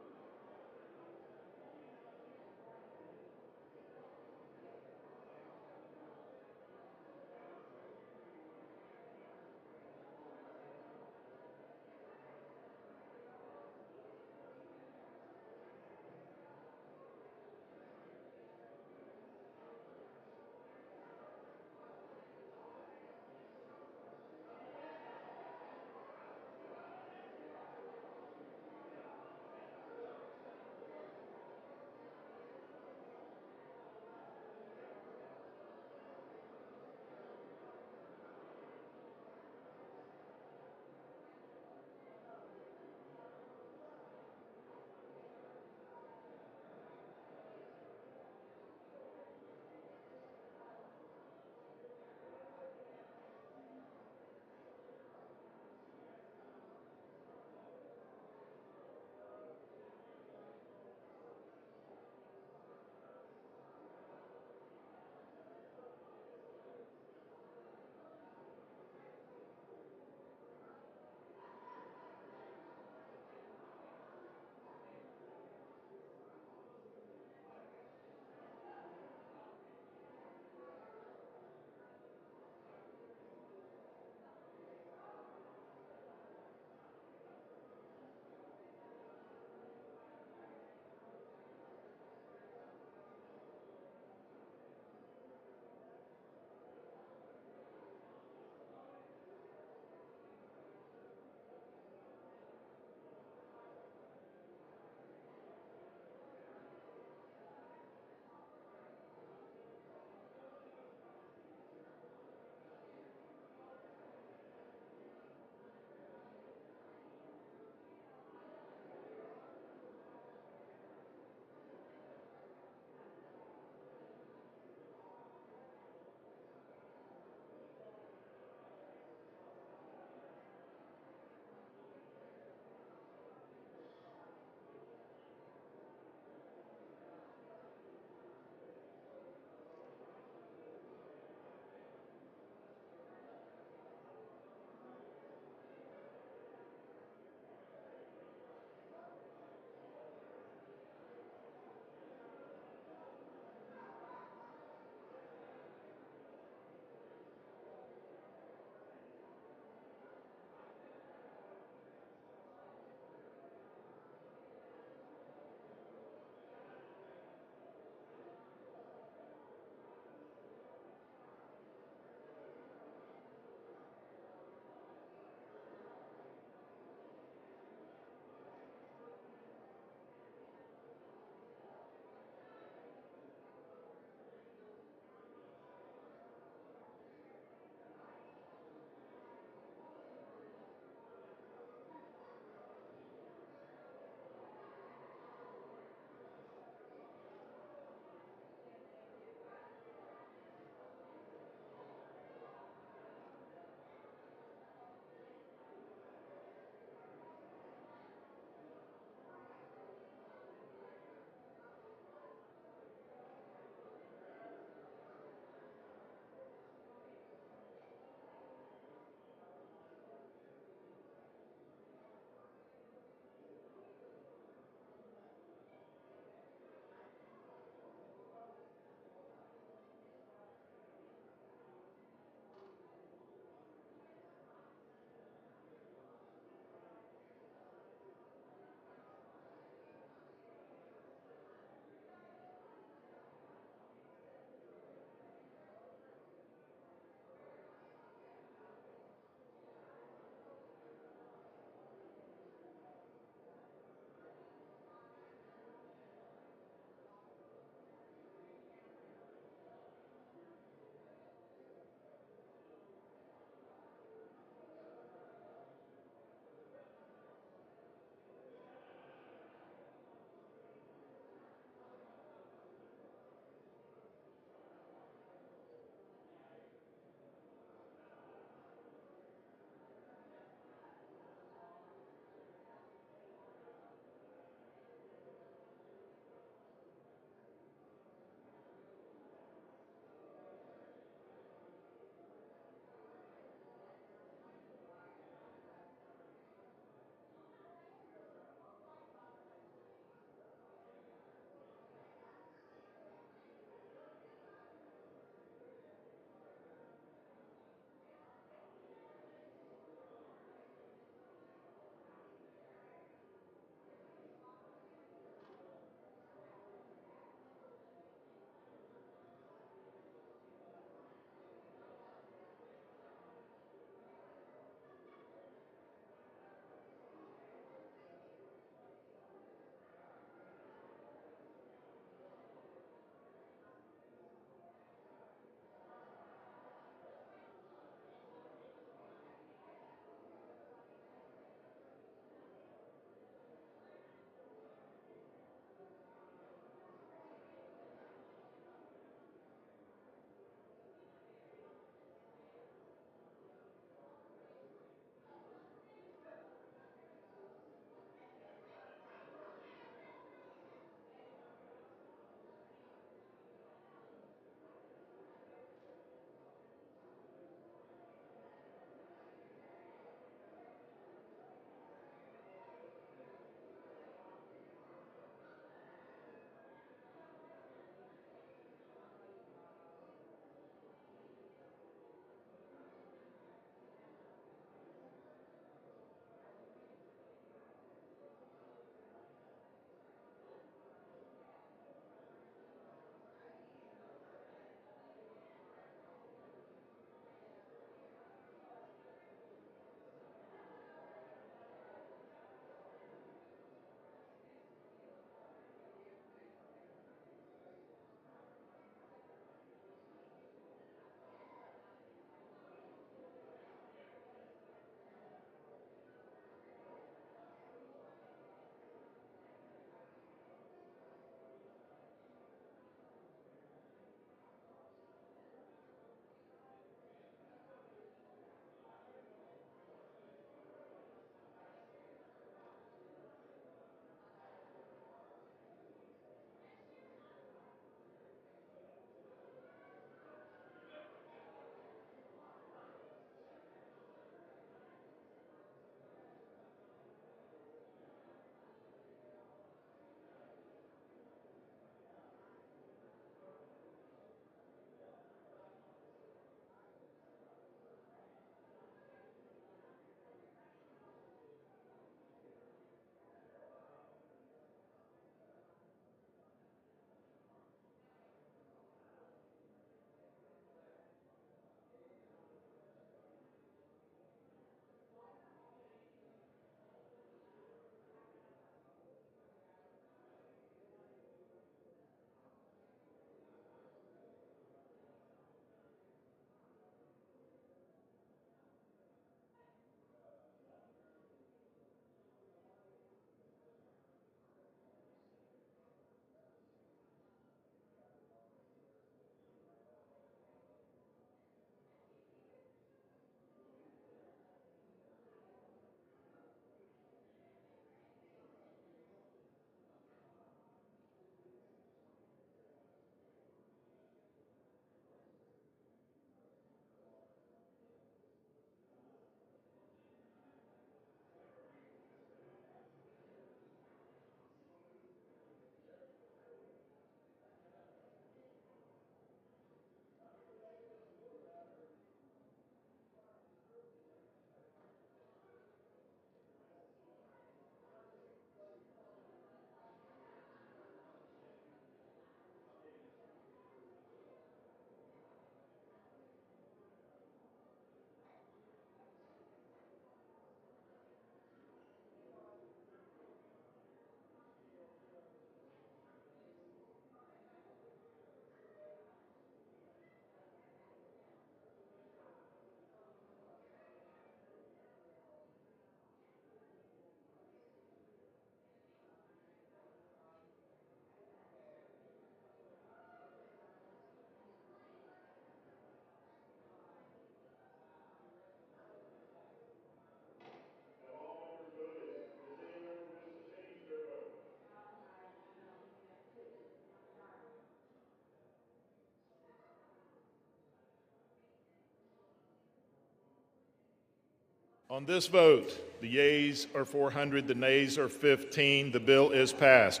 On this vote, the yeas are 400, the nays are 15. The bill is passed.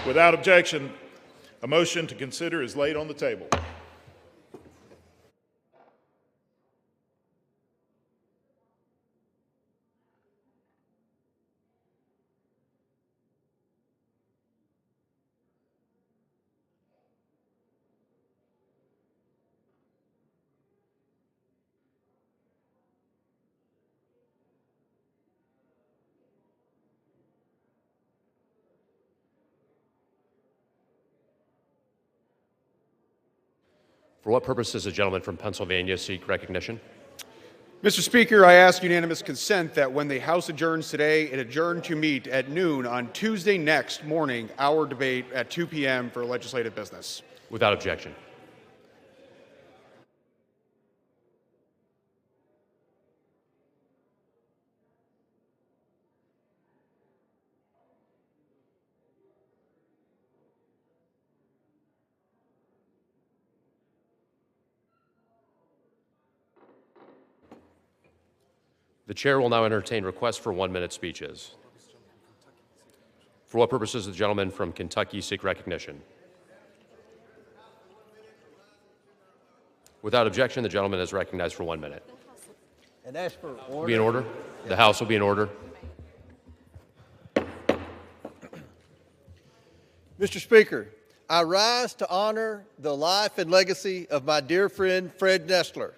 Without objection, a motion to consider is laid on the table. For what purpose does the gentleman from Pennsylvania seek recognition? Mr. Speaker, I ask unanimous consent that when the House adjourns today, it adjourn to meet at noon on Tuesday next morning, our debate at 2 p.m. for legislative business. Without objection. The chair will now entertain requests for 1-minute speeches. For what purpose does the gentleman from Kentucky seek recognition? Without objection, the gentleman is recognized for 1 minute. And ask for order. Be in order. The House will be in order. Mr. Speaker, I rise to honor the life and legacy of my dear friend Fred Nestler.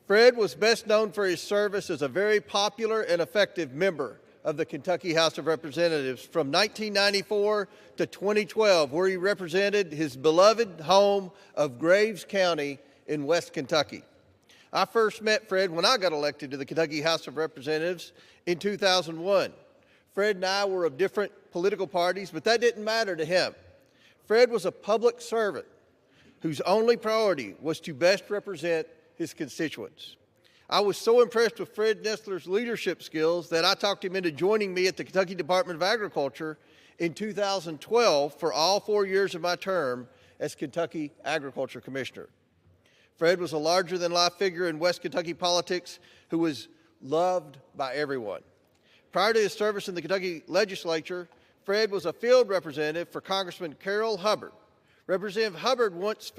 Fred was best known for his service as a very popular and effective member of the Kentucky House of Representatives from 1994 to 2012, where he represented his beloved home of Graves County in West Kentucky. I first met Fred when I got elected to the Kentucky House of Representatives in 2001. Fred and I were of different political parties, but that didn't matter to him. Fred was a public servant whose only priority was to best represent his constituents. I was so impressed with Fred Nestler's leadership skills that I talked him into joining me at the Kentucky Department of Agriculture in 2012 for all 4 years of my term as Kentucky Agriculture Commissioner. Fred was a larger-than-life figure in West Kentucky politics who was loved by everyone. Prior to his service in the Kentucky legislature, Fred was a field representative for Congressman Carroll Hubbard. Representative Hubbard once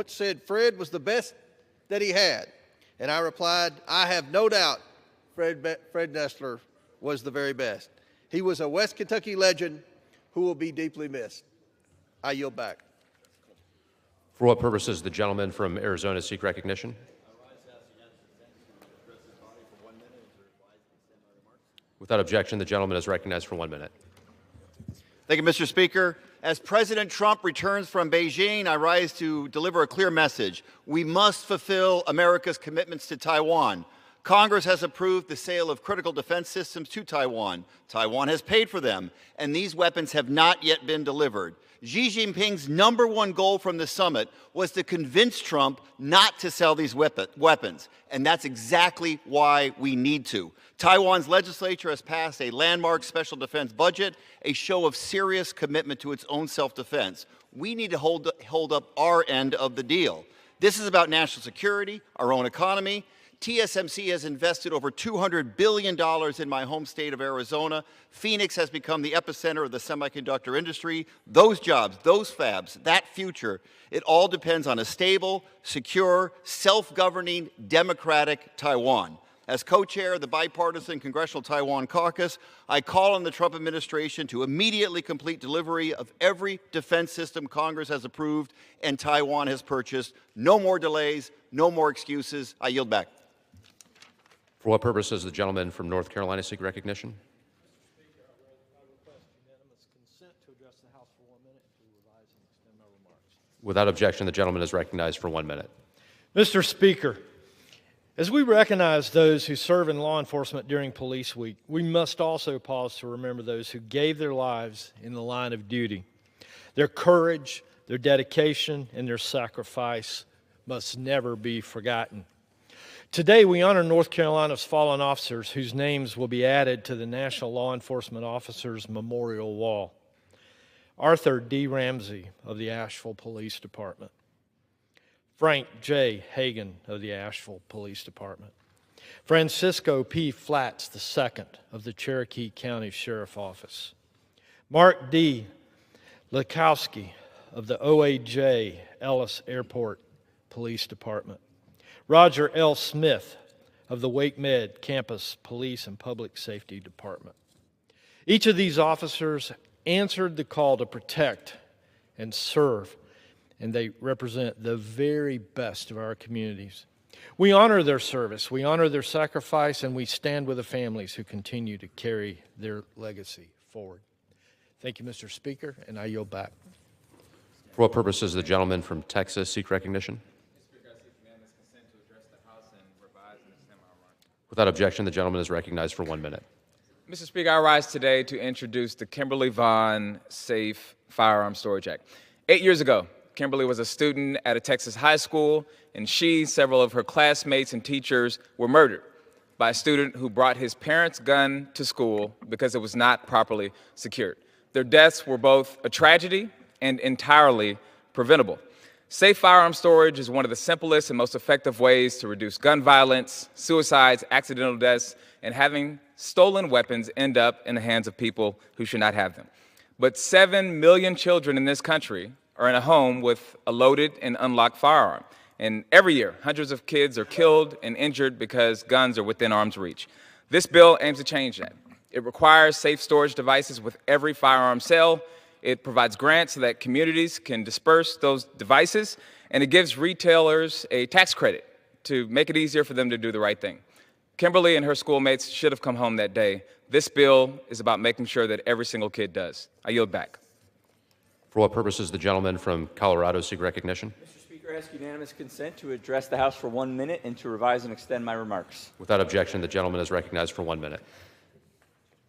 said Fred was the best that he had. And I replied, I have no doubt Fred Nestler was the very best. He was a West Kentucky legend who will be deeply missed. I yield back. For what purpose does the gentleman from Arizona seek recognition? Without objection, the gentleman is recognized for 1 minute. Thank you, Mr. Speaker. As President Trump returns from Beijing, I rise to deliver a clear message. We must fulfill America's commitments to Taiwan. Congress has approved the sale of critical defense systems to Taiwan. Taiwan has paid for them, and these weapons have not yet been delivered. Xi Jinping's #1 goal from the summit was to convince Trump not to sell these weapons, and that's exactly why we need to. Taiwan's legislature has passed a landmark special defense budget, a show of serious commitment to its own self-defense. We need to hold up our end of the deal. This is about national security, our own economy. TSMC has invested over $200 billion in my home state of Arizona. Phoenix has become the epicenter of the semiconductor industry. Those jobs, those fabs, that future, it all depends on a stable, secure, self-governing, democratic Taiwan. As co-chair of the bipartisan Congressional Taiwan Caucus, I call on the Trump administration to immediately complete delivery of every defense system Congress has approved and Taiwan has purchased. No more delays, no more excuses. I yield back. For what purpose does the gentleman from North Carolina seek recognition? Without objection, the gentleman is recognized for 1 minute. Mr. Speaker, as we recognize those who serve in law enforcement during Police Week, we must also pause to remember those who gave their lives in the line of duty. Their courage, their dedication, and their sacrifice must never be forgotten. Today, we honor North Carolina's fallen officers whose names will be added to the National Law Enforcement Officers Memorial Wall. Arthur D. Ramsey of the Asheville Police Department. Frank J. Hagan of the Asheville Police Department. Francisco P. Flatts II of the Cherokee County Sheriff Office, Mark D. Lukowski of the OAJ Ellis Airport Police Department, Roger L. Smith of the Wake Med Campus Police and Public Safety Department. Each of these officers answered the call to protect and serve, and they represent the very best of our communities. We honor their service, we honor their sacrifice, and we stand with the families who continue to carry their legacy forward. Thank you, Mr. Speaker, and I yield back. For what purpose does the gentleman from Texas seek recognition? Without objection, the gentleman is recognized for 1 minute. Mr. Speaker, I rise today to introduce the Kimberly Vaughn Safe Firearm Storage Act. 8 years ago, Kimberly was a student at a Texas high school, and she, several of her classmates and teachers were murdered by a student who brought his parents' gun to school because it was not properly secured. Their deaths were both a tragedy and entirely preventable. Safe firearm storage is one of the simplest and most effective ways to reduce gun violence, suicides, accidental deaths, and having stolen weapons end up in the hands of people who should not have them. But 7 million children in this country are in a home with a loaded and unlocked firearm. And every year, hundreds of kids are killed and injured because guns are within arm's reach. This bill aims to change that. It requires safe storage devices with every firearm sale. It provides grants so that communities can disperse those devices, and it gives retailers a tax credit to make it easier for them to do the right thing. Kimberly and her schoolmates should have come home that day. This bill is about making sure that every single kid does. I yield back. For what purpose does the gentleman from Colorado seek recognition? Mr. Speaker, I ask unanimous consent to address the House for 1 minute and to revise and extend my remarks. Without objection, the gentleman is recognized for 1 minute.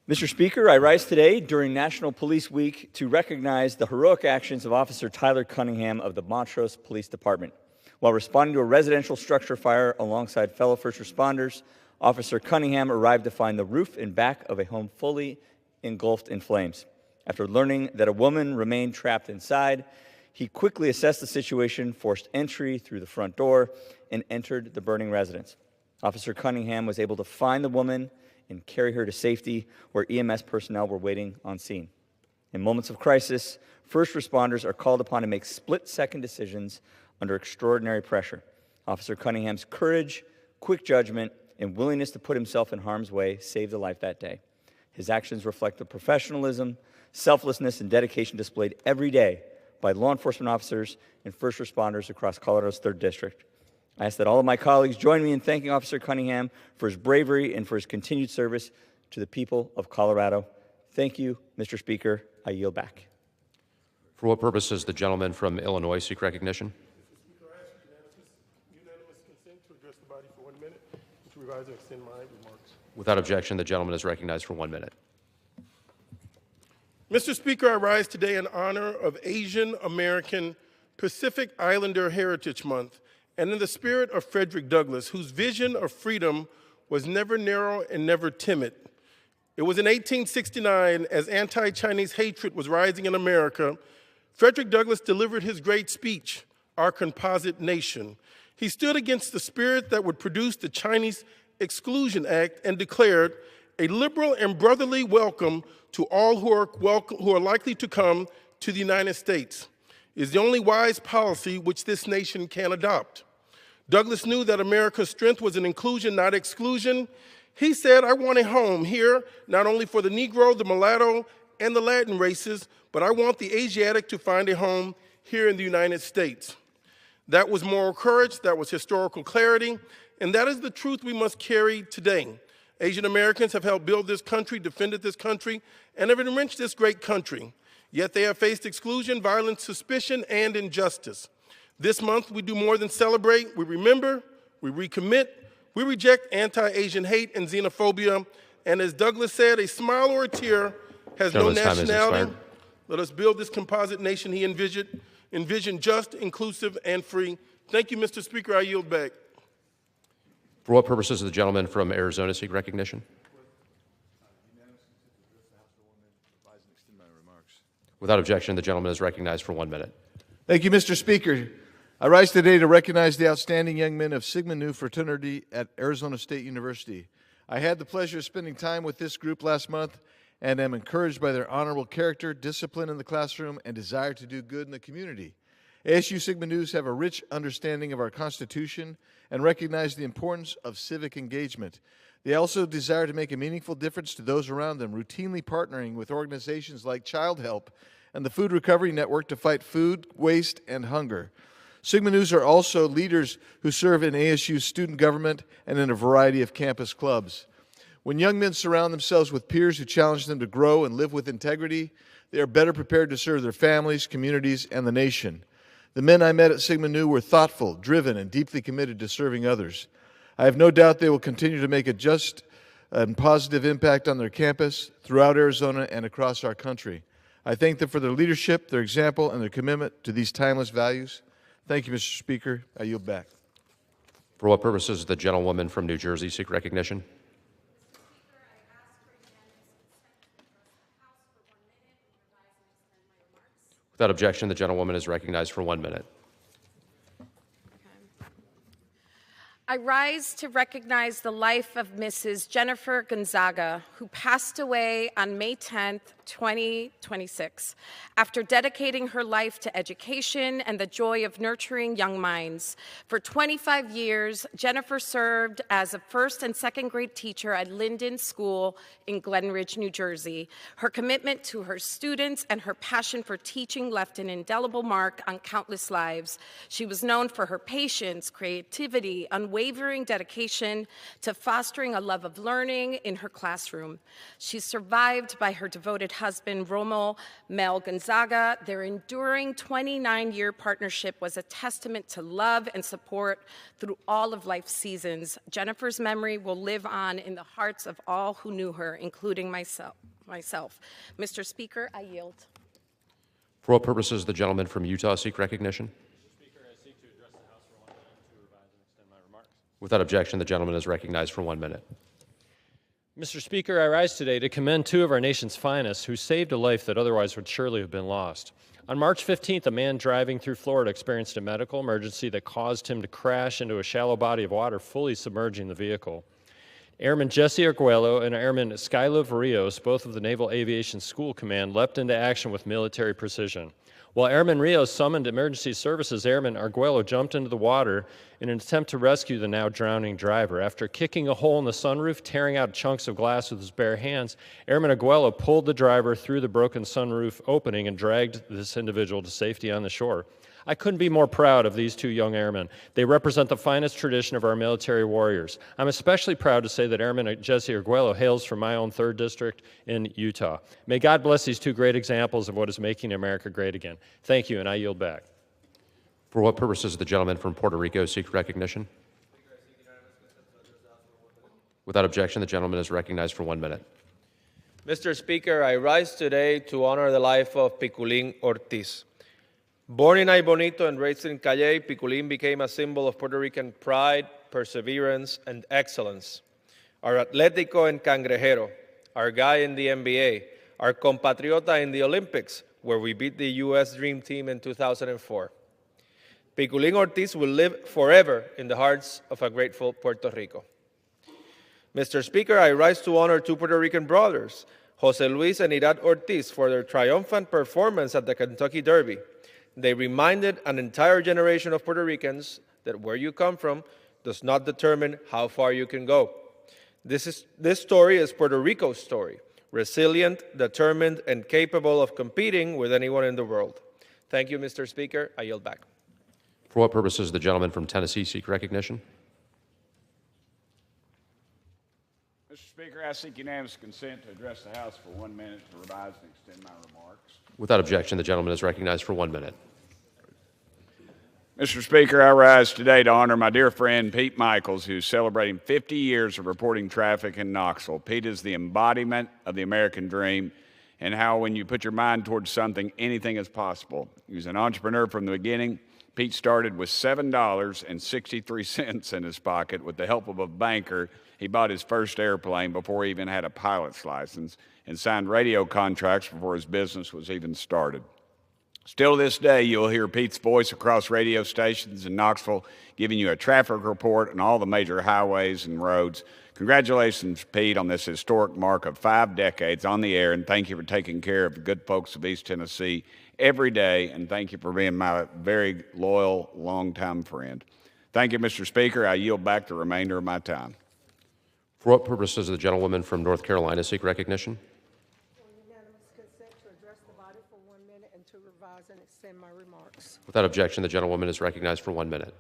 Mr. Speaker, I rise today during National Police Week to recognize the heroic actions of Officer Tyler Cunningham of the Montrose Police Department. While responding to a residential structure fire alongside fellow first responders, Officer Cunningham arrived to find the roof and back of a home fully engulfed in flames. After learning that a woman remained trapped inside, he quickly assessed the situation, forced entry through the front door, and entered the burning residence. Officer Cunningham was able to find the woman and carry her to safety where EMS personnel were waiting on scene. In moments of crisis, first responders are called upon to make split-second decisions under extraordinary pressure. Officer Cunningham's courage, quick judgment, and willingness to put himself in harm's way saved a life that day. His actions reflect the professionalism, selflessness, and dedication displayed every day by law enforcement officers and first responders across Colorado's 3rd District. I ask that all of my colleagues join me in thanking Officer Cunningham for his bravery and for his continued service to the people of Colorado. Thank you, Mr. Speaker. I yield back. For what purpose does the gentleman from Illinois seek recognition? Mr. Speaker, I ask unanimous consent to address the body for 1 minute and to revise and extend my remarks. Without objection, the gentleman is recognized for 1 minute. Mr. Speaker, I rise today in honor of Asian American Pacific Islander Heritage Month and in the spirit of Frederick Douglass, whose vision of freedom was never narrow and never timid. It was in 1869, as anti-Chinese hatred was rising in America, Frederick Douglass delivered his great speech, Our Composite Nation. He stood against the spirit that would produce the Chinese Exclusion Act and declared a liberal and brotherly welcome to all who are likely to come to the United States. Is the only wise policy which this nation can adopt. Douglass knew that America's strength was in inclusion, not exclusion. He said, I want a home here, not only for the Negro, the mulatto, and the Latin races, but I want the Asiatic to find a home here in the United States. That was moral courage, that was historical clarity, and that is the truth we must carry today. Asian Americans have helped build this country, defended this country, and have enriched this great country. Yet they have faced exclusion, violence, suspicion, and injustice. This month, we do more than celebrate. We remember, we recommit, we reject anti-Asian hate and xenophobia. And as Douglass said, a smile or a tear has no nationality. Let us build this composite nation he envisioned just, inclusive, and free. Thank you, Mr. Speaker. I yield back. For what purposes does the gentleman from Arizona seek recognition? Without objection, the gentleman is recognized for 1 minute. Thank you, Mr. Speaker. I rise today to recognize the outstanding young men of Sigma Nu fraternity at Arizona State University. I had the pleasure of spending time with this group last month and am encouraged by their honorable character, discipline in the classroom, and desire to do good in the community. ASU Sigma Nus have a rich understanding of our Constitution and recognize the importance of civic engagement. They also desire to make a meaningful difference to those around them, routinely partnering with organizations like Child Help and the Food Recovery Network to fight food waste and hunger. Sigma Nus are also leaders who serve in ASU's student government and in a variety of campus clubs. When young men surround themselves with peers who challenge them to grow and live with integrity, they are better prepared to serve their families, communities, and the nation. The men I met at Sigma Nu were thoughtful, driven, and deeply committed to serving others. I have no doubt they will continue to make a just and positive impact on their campus, throughout Arizona, and across our country. I thank them for their leadership, their example, and their commitment to these timeless values. Thank you, Mr. Speaker. I yield back. For what purposes does the gentlewoman from New Jersey seek recognition? Without objection, the gentlewoman is recognized for 1 minute. I rise to recognize the life of Mrs. Jennifer Gonzaga, who passed away on May 10th, 2026, after dedicating her life to education and the joy of nurturing young minds. For 25 years, Jennifer served as a first and second grade teacher at Linden School in Glen Ridge, New Jersey. Her commitment to her students and her passion for teaching left an indelible mark on countless lives. She was known for her patience, creativity, unwavering dedication to fostering a love of learning in her classroom. She's survived by her devoted husband, Romo Mel Gonzaga. Their enduring 29-year partnership was a testament to love and support through all of life's seasons. Jennifer's memory will live on in the hearts of all who knew her, including myself. Mr. Speaker, I yield. For what purposes does the gentleman from Utah seek recognition? Without objection, the gentleman is recognized for 1 minute. Mr. Speaker, I rise today to commend two of our nation's finest who saved a life that otherwise would surely have been lost. On March 15th, a man driving through Florida experienced a medical emergency that caused him to crash into a shallow body of water, fully submerging the vehicle. Airman Jesse Arguello and Airman Skylo Rios, both of the Naval Aviation School Command, leapt into action with military precision. While Airman Rios summoned emergency services, Airman Arguello jumped into the water in an attempt to rescue the now drowning driver. After kicking a hole in the sunroof, tearing out chunks of glass with his bare hands, Airman Arguello pulled the driver through the broken sunroof opening and dragged this individual to safety on the shore. I couldn't be more proud of these two young airmen. They represent the finest tradition of our military warriors. I'm especially proud to say that Airman Jesse Arguello hails from my own 3rd District in Utah. May God bless these two great examples of what is making America great again. Thank you, and I yield back. For what purposes does the gentleman from Puerto Rico seek recognition? Without objection, the gentleman is recognized for 1 minute. Mr. Speaker, I rise today to honor the life of Piculín Ortiz. Born in Ay Bonito and raised in Calle, Piculín became a symbol of Puerto Rican pride, perseverance, and excellence. Our Atlético and Cangrejero, our guy in the NBA, our compatriota in the Olympics, where we beat the U.S. Dream Team in 2004. Piculín Ortiz will live forever in the hearts of a grateful Puerto Rico. Mr. Speaker, I rise to honor two Puerto Rican brothers, Jose Luis and Irad Ortiz, for their triumphant performance at the Kentucky Derby. They reminded an entire generation of Puerto Ricans that where you come from does not determine how far you can go. This story is Puerto Rico's story, resilient, determined, and capable of competing with anyone in the world. Thank you, Mr. Speaker. I yield back. For what purposes does the gentleman from Tennessee seek recognition? Mr. Speaker, I seek unanimous consent to address the House for 1 minute to revise and extend my remarks. Without objection, the gentleman is recognized for 1 minute. Mr. Speaker, I rise today to honor my dear friend Pete Michaels, who's celebrating 50 years of reporting traffic in Knoxville. Pete is the embodiment of the American dream and how when you put your mind towards something, anything is possible. He was an entrepreneur from the beginning. Pete started with $7.63 in his pocket. With the help of a banker, he bought his first airplane before he even had a pilot's license and signed radio contracts before his business was even started. Still to this day, you'll hear Pete's voice across radio stations in Knoxville giving you a traffic report on all the major highways and roads. Congratulations, Pete, on this historic mark of 5 decades on the air, and thank you for taking care of the good folks of East Tennessee every day, and thank you for being my very loyal, longtime friend. Thank you, Mr. Speaker. I yield back the remainder of my time. For what purpose does the gentlewoman from North Carolina seek recognition? Without objection, the gentlewoman is recognized for 1 minute.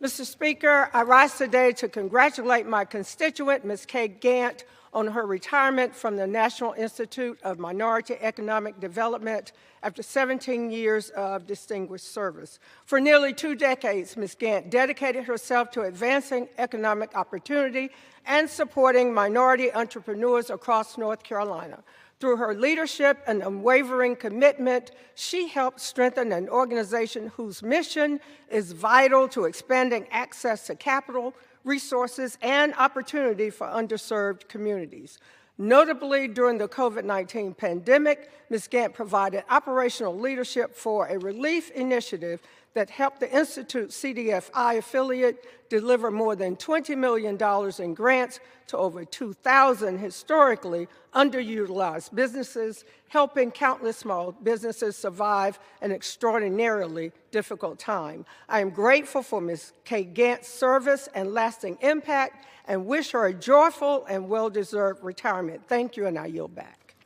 Mr. Speaker, I rise today to congratulate my constituent, Ms. Kay Gant, on her retirement from the National Institute of Minority Economic Development after 17 years of distinguished service. For nearly 2 decades, Ms. Gant dedicated herself to advancing economic opportunity and supporting minority entrepreneurs across North Carolina. Through her leadership and unwavering commitment, she helped strengthen an organization whose mission is vital to expanding access to capital, resources, and opportunity for underserved communities. Notably, during the COVID-19 pandemic, Ms. Gant provided operational leadership for a relief initiative that helped the Institute's CDFI affiliate deliver more than $20 million in grants to over 2,000 historically underutilized businesses, helping countless small businesses survive an extraordinarily difficult time. I am grateful for Ms. Kay Gant's service and lasting impact and wish her a joyful and well-deserved retirement. Thank you, and I yield back.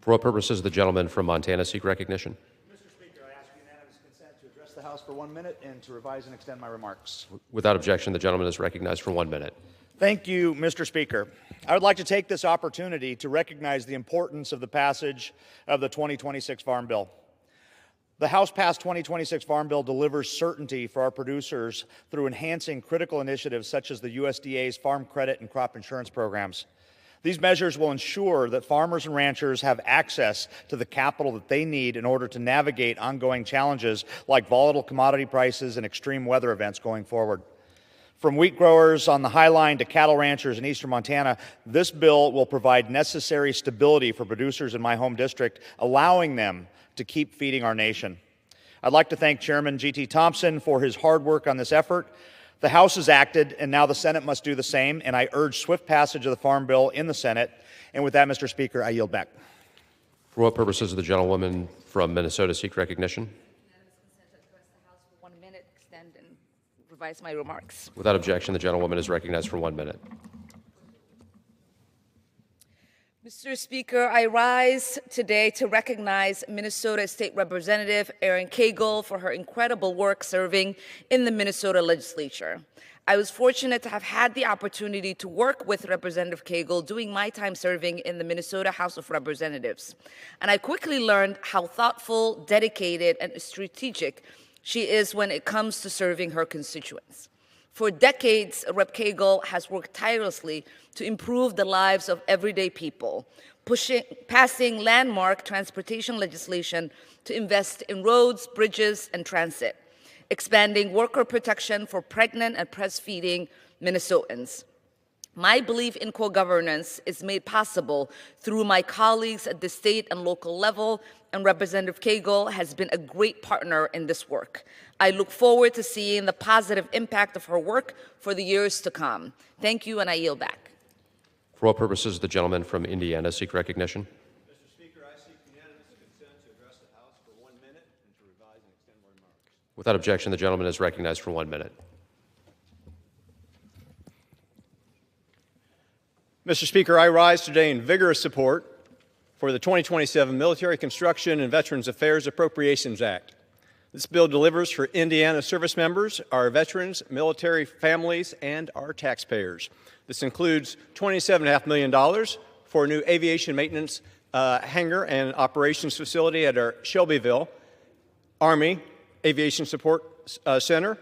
For what purpose does the gentleman from Montana seek recognition? The House for 1 minute and to revise and extend my remarks. Without objection, the gentleman is recognized for 1 minute. Thank you, Mr. Speaker. I would like to take this opportunity to recognize the importance of the passage of the 2026 Farm Bill. The House-passed 2026 Farm Bill delivers certainty for our producers through enhancing critical initiatives such as the USDA's farm credit and crop insurance programs. These measures will ensure that farmers and ranchers have access to the capital that they need in order to navigate ongoing challenges like volatile commodity prices and extreme weather events going forward. From wheat growers on the High Line to cattle ranchers in eastern Montana, this bill will provide necessary stability for producers in my home district, allowing them to keep feeding our nation. I'd like to thank Chairman G.T. Thompson for his hard work on this effort. The House has acted, and now the Senate must do the same, and I urge swift passage of the Farm Bill in the Senate. And with that, Mr. Speaker, I yield back. For what purposes does the gentlewoman from Minnesota seek recognition? For 1 minute, extend and revise my remarks. Without objection, the gentlewoman is recognized for 1 minute. Mr. Speaker, I rise today to recognize Minnesota State Representative Erin Cagle for her incredible work serving in the Minnesota legislature. I was fortunate to have had the opportunity to work with Representative Cagle during my time serving in the Minnesota House of Representatives. And I quickly learned how thoughtful, dedicated, and strategic she is when it comes to serving her constituents. For decades, Rep. Cagle has worked tirelessly to improve the lives of everyday people, passing landmark transportation legislation to invest in roads, bridges, and transit, expanding worker protection for pregnant and breastfeeding Minnesotans. My belief in co-governance is made possible through my colleagues at the state and local level, and Representative Cagle has been a great partner in this work. I look forward to seeing the positive impact of her work for the years to come. Thank you, and I yield back. For what purposes does the gentleman from Indiana seek recognition? Mr. Speaker, I seek unanimous consent to address the House for 1 minute and to revise and extend my remarks. Without objection, the gentleman is recognized for 1 minute. Mr. Speaker, I rise today in vigorous support for the 2027 Military Construction and Veterans Affairs Appropriations Act. This bill delivers for Indiana service members, our veterans, military families, and our taxpayers. This includes $27.5 million for a new aviation maintenance hangar and operations facility at our Shelbyville Army Aviation Support Center.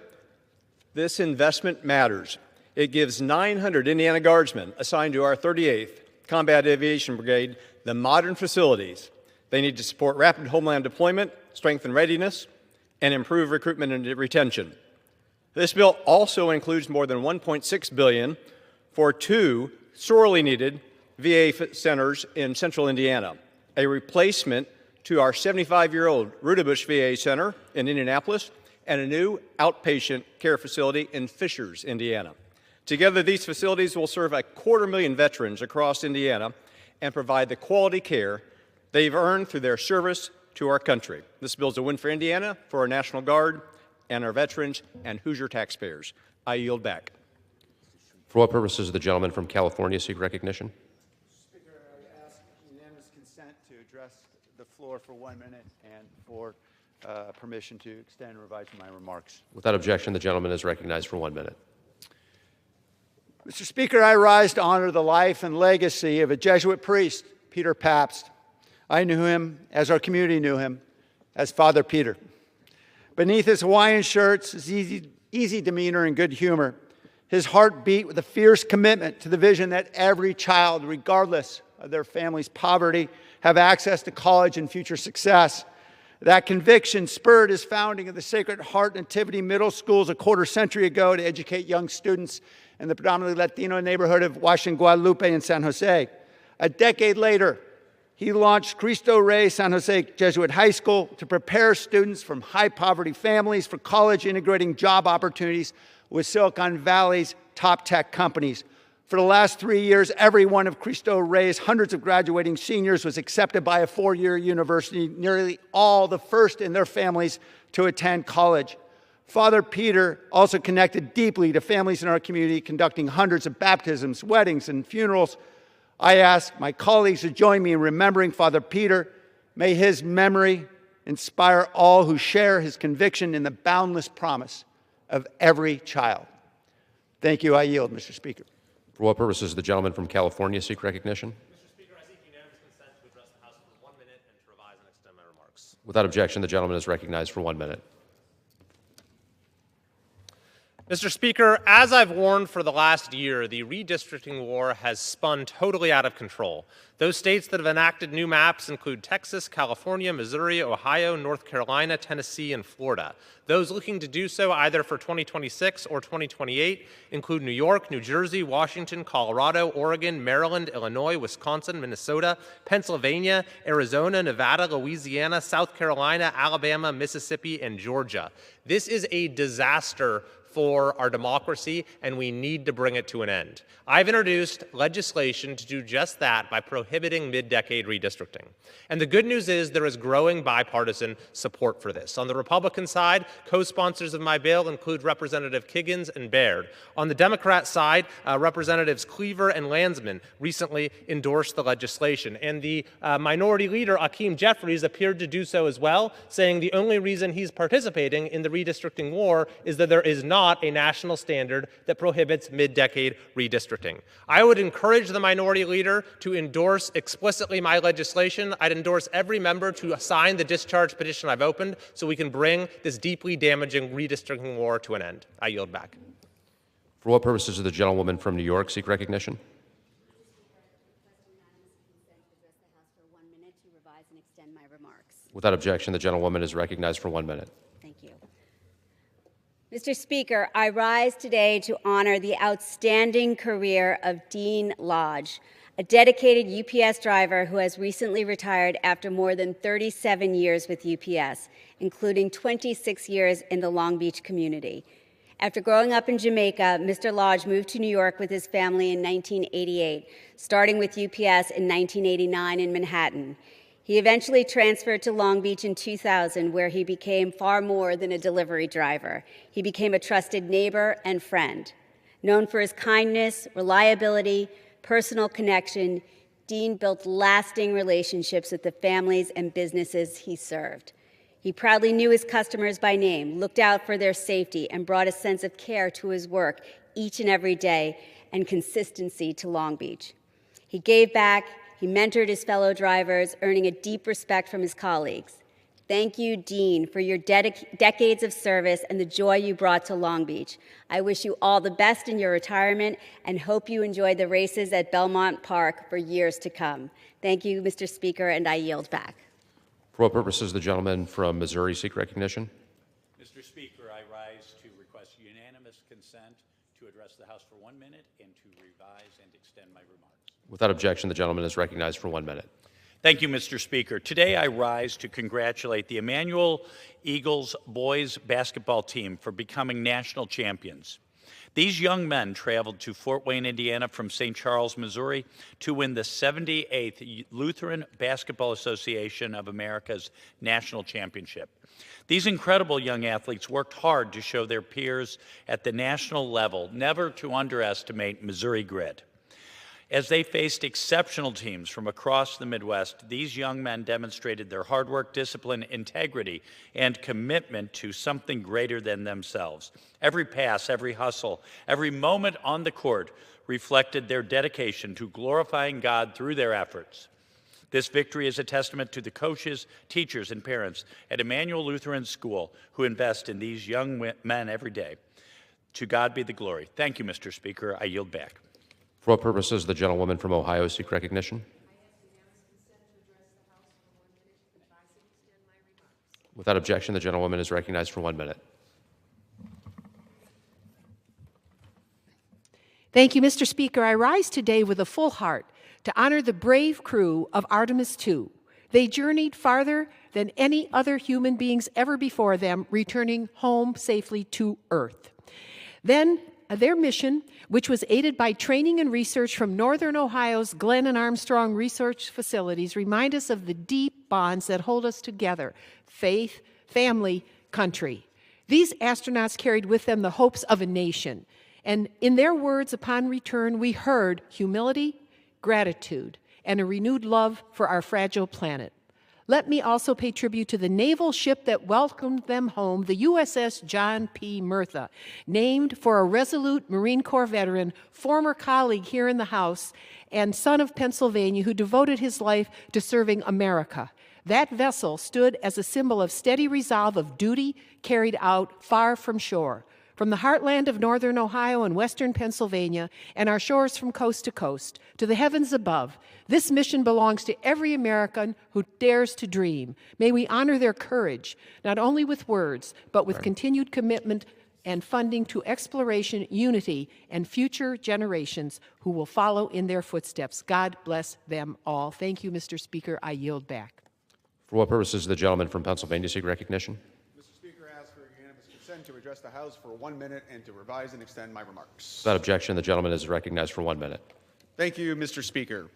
This investment matters. It gives 900 Indiana Guardsmen assigned to our 38th Combat Aviation Brigade the modern facilities they need to support rapid homeland deployment, strengthen readiness, and improve recruitment and retention. This bill also includes more than $1.6 billion for 2 sorely needed VA centers in central Indiana, a replacement to our 75-year-old Rudabush VA Center in Indianapolis and a new outpatient care facility in Fishers, Indiana. Together, these facilities will serve 250,000 veterans across Indiana and provide the quality care they've earned through their service to our country. This bill is a win for Indiana, for our National Guard, and our veterans and Hoosier taxpayers. I yield back. For what purposes does the gentleman from California seek recognition? Speaker, I ask unanimous consent to address the floor for 1 minute and for permission to extend and revise my remarks. Without objection, the gentleman is recognized for 1 minute. Mr. Speaker, I rise to honor the life and legacy of a Jesuit priest, Peter Pabst. I knew him, as our community knew him, as Father Peter. Beneath his Hawaiian shirts, his easy demeanor and good humor, his heart beat with a fierce commitment to the vision that every child, regardless of their family's poverty, have access to college and future success. That conviction spurred his founding of the Sacred Heart Nativity Middle Schools a quarter century ago to educate young students in the predominantly Latino neighborhood of Washington, Guadalupe, and San Jose. A decade later, he launched Cristo Rey San Jose Jesuit High School to prepare students from high-poverty families for college, integrating job opportunities with Silicon Valley's top tech companies. For the last 3 years, every one of Cristo Rey's hundreds of graduating seniors was accepted by a four-year university, nearly all the first in their families to attend college. Father Peter also connected deeply to families in our community, conducting hundreds of baptisms, weddings, and funerals. I ask my colleagues to join me in remembering Father Peter. May his memory inspire all who share his conviction in the boundless promise of every child. Thank you. I yield, Mr. Speaker. For what purposes does the gentleman from California seek recognition? Mr. Speaker, I seek unanimous consent to address the House for 1 minute and to revise and extend my remarks. Without objection, the gentleman is recognized for 1 minute. Mr. Speaker, as I've warned for the last year, the redistricting war has spun totally out of control. Those states that have enacted new maps include Texas, California, Missouri, Ohio, North Carolina, Tennessee, and Florida. Those looking to do so either for 2026 or 2028 include New York, New Jersey, Washington, Colorado, Oregon, Maryland, Illinois, Wisconsin, Minnesota, Pennsylvania, Arizona, Nevada, Louisiana, South Carolina, Alabama, Mississippi, and Georgia. This is a disaster for our democracy, and we need to bring it to an end. I've introduced legislation to do just that by prohibiting mid-decade redistricting. And the good news is there is growing bipartisan support for this. On the Republican side, co-sponsors of my bill include Representative Kiggins and Baird. On the Democrat side, Representatives Cleaver and Landsman recently endorsed the legislation. And the minority leader, Hakeem Jeffries, appeared to do so as well, saying the only reason he's participating in the redistricting war is that there is not a national standard that prohibits mid-decade redistricting. I would encourage the minority leader to endorse explicitly my legislation. I'd endorse every member to sign the discharge petition I've opened so we can bring this deeply damaging redistricting war to an end. I yield back. For what purposes does the gentlewoman from New York seek recognition? Without objection, the gentlewoman is recognized for 1 minute. Thank you. Mr. Speaker, I rise today to honor the outstanding career of Dean Lodge, a dedicated UPS driver who has recently retired after more than 37 years with UPS, including 26 years in the Long Beach community. After growing up in Jamaica, Mr. Lodge moved to New York with his family in 1988, starting with UPS in 1989 in Manhattan. He eventually transferred to Long Beach in 2000, where he became far more than a delivery driver. He became a trusted neighbor and friend. Known for his kindness, reliability, personal connection, Dean built lasting relationships with the families and businesses he served. He proudly knew his customers by name, looked out for their safety, and brought a sense of care to his work each and every day and consistency to Long Beach. He gave back. He mentored his fellow drivers, earning a deep respect from his colleagues. Thank you, Dean, for your decades of service and the joy you brought to Long Beach. I wish you all the best in your retirement and hope you enjoy the races at Belmont Park for years to come. Thank you, Mr. Speaker, and I yield back. For what purposes does the gentleman from Missouri seek recognition? Mr. Speaker, I rise to request unanimous consent to address the House for 1 minute and to revise and extend my remarks. Without objection, the gentleman is recognized for 1 minute. Thank you, Mr. Speaker. Today I rise to congratulate the Emmanuel Eagles boys basketball team for becoming national champions. These young men traveled to Fort Wayne, Indiana from St. Charles, Missouri to win the 78th Lutheran Basketball Association of America's national championship. These incredible young athletes worked hard to show their peers at the national level never to underestimate Missouri grit. As they faced exceptional teams from across the Midwest, these young men demonstrated their hard work, discipline, integrity, and commitment to something greater than themselves. Every pass, every hustle, every moment on the court reflected their dedication to glorifying God through their efforts. This victory is a testament to the coaches, teachers, and parents at Emmanuel Lutheran School who invest in these young men every day. To God be the glory. Thank you, Mr. Speaker. I yield back. For what purposes the gentlewoman from Ohio seek recognition? Without objection, the gentlewoman is recognized for 1 minute. Thank you, Mr. Speaker. I rise today with a full heart to honor the brave crew of Artemis II. They journeyed farther than any other human beings ever before them, returning home safely to Earth. Then, their mission, which was aided by training and research from Northern Ohio's Glenn and Armstrong research facilities, remind us of the deep bonds that hold us together: faith, family, country. These astronauts carried with them the hopes of a nation. And in their words upon return, we heard humility, gratitude, and a renewed love for our fragile planet. Let me also pay tribute to the naval ship that welcomed them home, the USS John P. Murtha, named for a resolute Marine Corps veteran, former colleague here in the House, and son of Pennsylvania, who devoted his life to serving America. That vessel stood as a symbol of steady resolve of duty carried out far from shore. From the heartland of northern Ohio and western Pennsylvania, and our shores from coast to coast, to the heavens above, this mission belongs to every American who dares to dream. May we honor their courage, not only with words, but with continued commitment and funding to exploration, unity, and future generations who will follow in their footsteps. God bless them all. Thank you, Mr. Speaker. I yield back. For what purposes does the gentleman from Pennsylvania seek recognition? To address the House for 1 minute and to revise and extend my remarks. Without objection, the gentleman is recognized for 1 minute. Thank you, Mr. Speaker.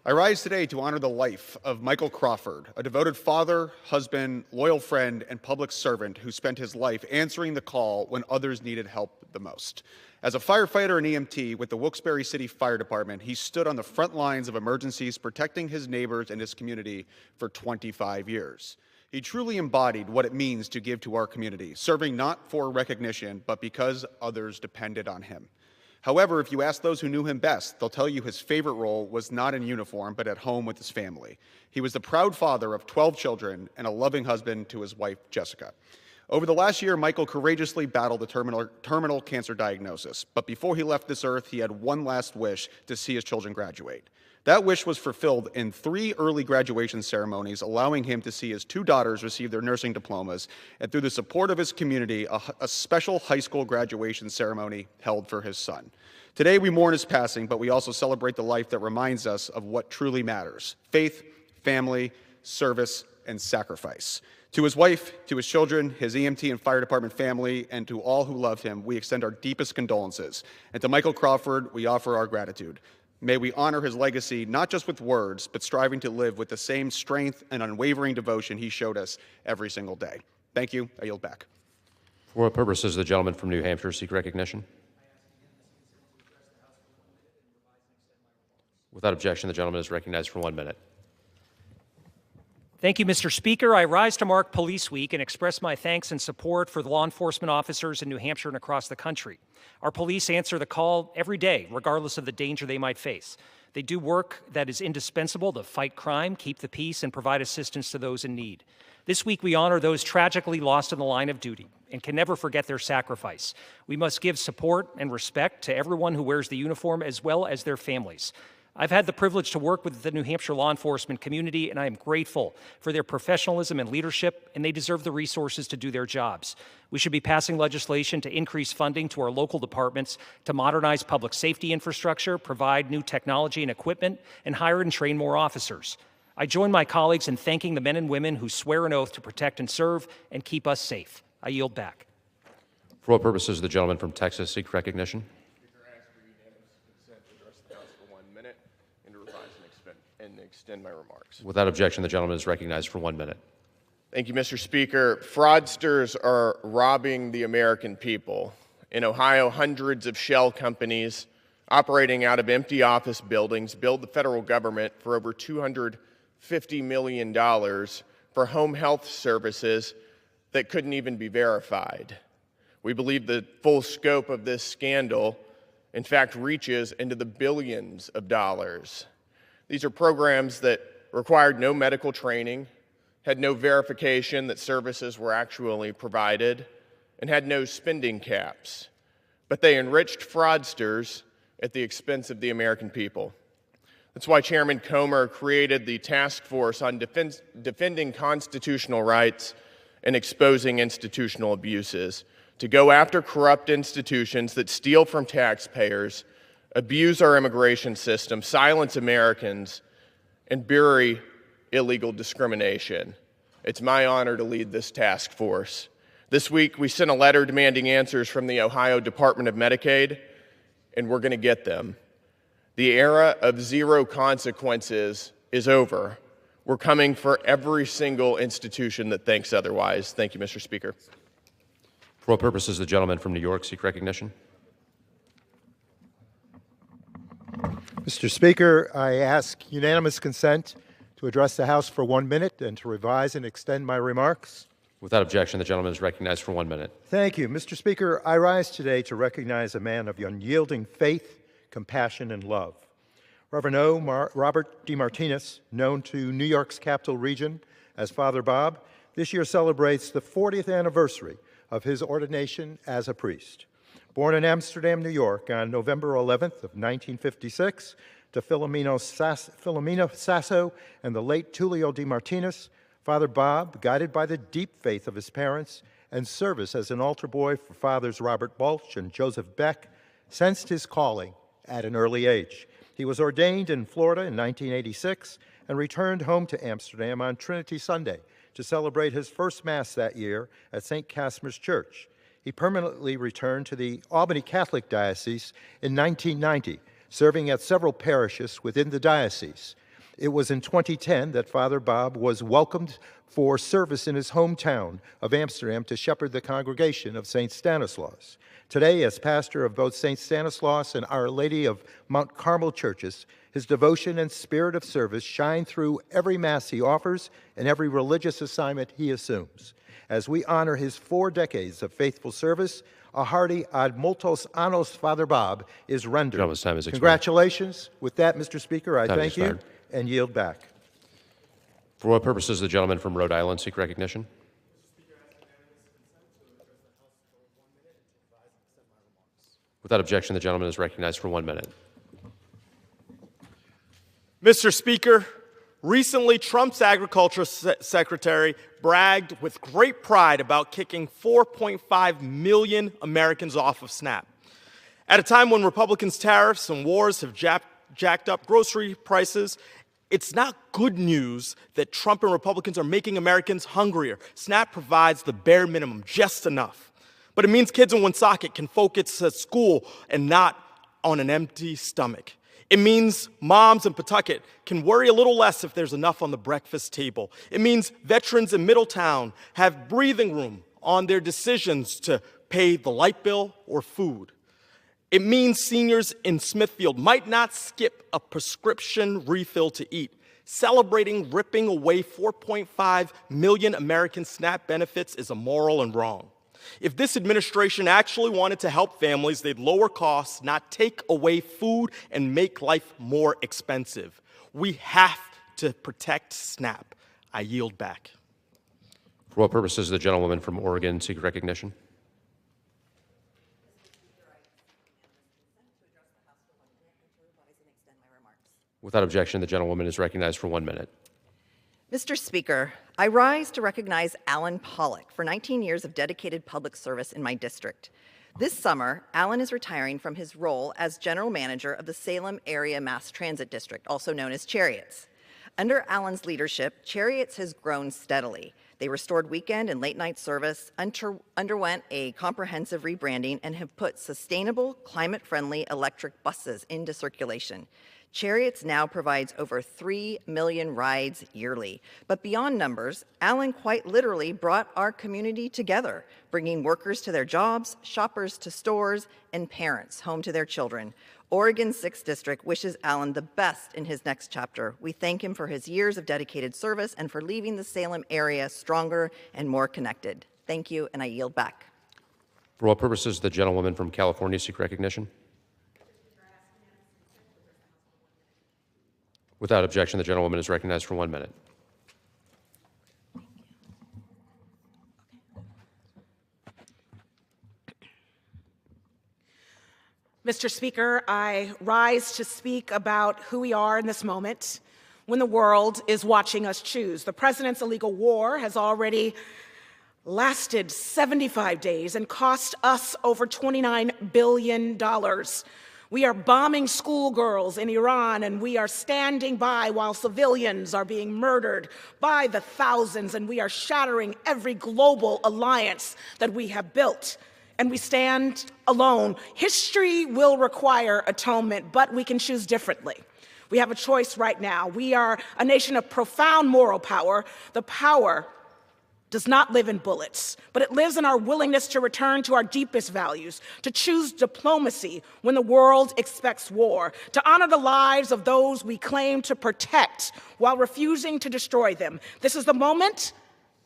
I rise today to honor the life of Michael Crawford, a devoted father, husband, loyal friend, and public servant who spent his life answering the call when others needed help the most. As a firefighter and EMT with the Wilkes-Barre City Fire Department, he stood on the front lines of emergencies, protecting his neighbors and his community for 25 years. He truly embodied what it means to give to our community, serving not for recognition, but because others depended on him. However, if you ask those who knew him best, they'll tell you his favorite role was not in uniform, but at home with his family. He was the proud father of 12 children and a loving husband to his wife, Jessica. Over the last year, Michael courageously battled a terminal cancer diagnosis, but before he left this earth, he had one last wish: to see his children graduate. That wish was fulfilled in 3 early graduation ceremonies, allowing him to see his 2 daughters receive their nursing diplomas, and through the support of his community, a special high school graduation ceremony held for his son. Today we mourn his passing, but we also celebrate the life that reminds us of what truly matters: faith, family, service, and sacrifice. To his wife, to his children, his EMT and fire department family, and to all who loved him, we extend our deepest condolences. And to Michael Crawford, we offer our gratitude. May we honor his legacy, not just with words, but striving to live with the same strength and unwavering devotion he showed us every single day. Thank you. I yield back. For what purposes does the gentleman from New Hampshire seek recognition? Without objection, the gentleman is recognized for 1 minute. Thank you, Mr. Speaker. I rise to mark Police Week and express my thanks and support for the law enforcement officers in New Hampshire and across the country. Our police answer the call every day, regardless of the danger they might face. They do work that is indispensable to fight crime, keep the peace, and provide assistance to those in need. This week, we honor those tragically lost in the line of duty and can never forget their sacrifice. We must give support and respect to everyone who wears the uniform, as well as their families. I've had the privilege to work with the New Hampshire law enforcement community, and I am grateful for their professionalism and leadership, and they deserve the resources to do their jobs. We should be passing legislation to increase funding to our local departments to modernize public safety infrastructure, provide new technology and equipment, and hire and train more officers. I join my colleagues in thanking the men and women who swear an oath to protect and serve and keep us safe. I yield back. For what purposes the gentleman from Texas seek recognition? And extend my remarks. Without objection, the gentleman is recognized for 1 minute. Thank you, Mr. Speaker. Fraudsters are robbing the American people. In Ohio, hundreds of shell companies operating out of empty office buildings billed the federal government for over $250 million for home health services that couldn't even be verified. We believe the full scope of this scandal, in fact, reaches into the billions of dollars. These are programs that required no medical training, had no verification that services were actually provided, and had no spending caps. But they enriched fraudsters at the expense of the American people. That's why Chairman Comer created the Task Force on Defending Constitutional Rights and Exposing Institutional Abuses to go after corrupt institutions that steal from taxpayers, abuse our immigration system, silence Americans, and bury illegal discrimination. It's my honor to lead this task force. This week, we sent a letter demanding answers from the Ohio Department of Medicaid, and we're going to get them. The era of zero consequences is over. We're coming for every single institution that thinks otherwise. Thank you, Mr. Speaker. For what purposes the gentleman from New York seek recognition? Mr. Speaker, I ask unanimous consent to address the House for 1 minute and to revise and extend my remarks. Without objection, the gentleman is recognized for 1 minute. Thank you. Mr. Speaker, I rise today to recognize a man of unyielding faith, compassion, and love. Reverend Robert DeMartinez, known to New York's capital region as Father Bob, this year celebrates the 40th anniversary of his ordination as a priest. Born in Amsterdam, New York on November 11th of 1956 to Filomeno Sasso and the late Tulio DeMartinez, Father Bob, guided by the deep faith of his parents and service as an altar boy for Fathers Robert Balch and Joseph Beck, sensed his calling at an early age. He was ordained in Florida in 1986 and returned home to Amsterdam on Trinity Sunday to celebrate his first Mass that year at St. Casmar's Church. He permanently returned to the Albany Catholic Diocese in 1990, serving at several parishes within the diocese. It was in 2010 that Father Bob was welcomed for service in his hometown of Amsterdam to shepherd the congregation of St. Stanislaus. Today, as pastor of both St. Stanislaus and Our Lady of Mount Carmel churches, his devotion and spirit of service shine through every Mass he offers and every religious assignment he assumes. As we honor his 4 decades of faithful service, a hearty ad multos annos, Father Bob, is rendered. Gentleman's time is expired. Congratulations. With that, Mr. Speaker, I thank you and yield back. For what purposes the gentleman from Rhode Island seek recognition? Without objection, the gentleman is recognized for 1 minute. Mr. Speaker, recently Trump's agriculture secretary bragged with great pride about kicking 4.5 million Americans off of SNAP. At a time when Republicans' tariffs and wars have jacked up grocery prices, it's not good news that Trump and Republicans are making Americans hungrier. SNAP provides the bare minimum, just enough. But it means kids in Woonsocket can focus at school and not on an empty stomach. It means moms in Pawtucket can worry a little less if there's enough on the breakfast table. It means veterans in Middletown have breathing room on their decisions to pay the light bill or food. It means seniors in Smithfield might not skip a prescription refill to eat. Celebrating ripping away 4.5 million American SNAP benefits is immoral and wrong. If this administration actually wanted to help families, they'd lower costs, not take away food and make life more expensive. We have to protect SNAP. I yield back. For what purposes the gentlewoman from Oregon seek recognition? Without objection, the gentlewoman is recognized for 1 minute. Mr. Speaker, I rise to recognize Alan Pollock for 19 years of dedicated public service in my district. This summer, Alan is retiring from his role as general manager of the Salem Area Mass Transit District, also known as Chariots. Under Alan's leadership, Chariots has grown steadily. They restored weekend and late night service, underwent a comprehensive rebranding, and have put sustainable, climate-friendly electric buses into circulation. Chariots now provides over 3 million rides yearly. But beyond numbers, Alan quite literally brought our community together, bringing workers to their jobs, shoppers to stores, and parents home to their children. Oregon's 6th District wishes Alan the best in his next chapter. We thank him for his years of dedicated service and for leaving the Salem area stronger and more connected. Thank you, and I yield back. For what purposes the gentlewoman from California seek recognition? Without objection, the gentlewoman is recognized for 1 minute. Mr. Speaker, I rise to speak about who we are in this moment when the world is watching us choose. The president's illegal war has already lasted 75 days and cost us over $29 billion. We are bombing schoolgirls in Iran, and we are standing by while civilians are being murdered by the thousands, and we are shattering every global alliance that we have built. And we stand alone. History will require atonement, but we can choose differently. We have a choice right now. We are a nation of profound moral power. The power does not live in bullets, but it lives in our willingness to return to our deepest values, to choose diplomacy when the world expects war, to honor the lives of those we claim to protect while refusing to destroy them. This is the moment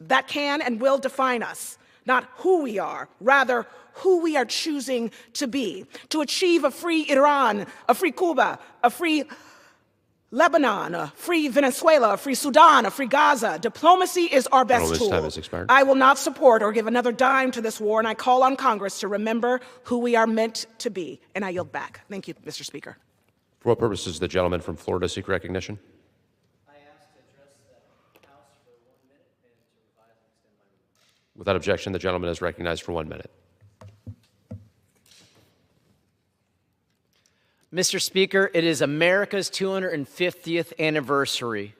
that can and will define us, not who we are, rather who we are choosing to be, to achieve a free Iran, a free Cuba, a free Lebanon, a free Venezuela, a free Sudan, a free Gaza. Diplomacy is our best tool. Time has expired. I will not support or give another dime to this war, and I call on Congress to remember who we are meant to be. And I yield back. Thank you, Mr. Speaker. For what purposes the gentleman from Florida seek recognition? Without objection, the gentleman is recognized for 1 minute. Mr. Speaker, it is America's 250th anniversary,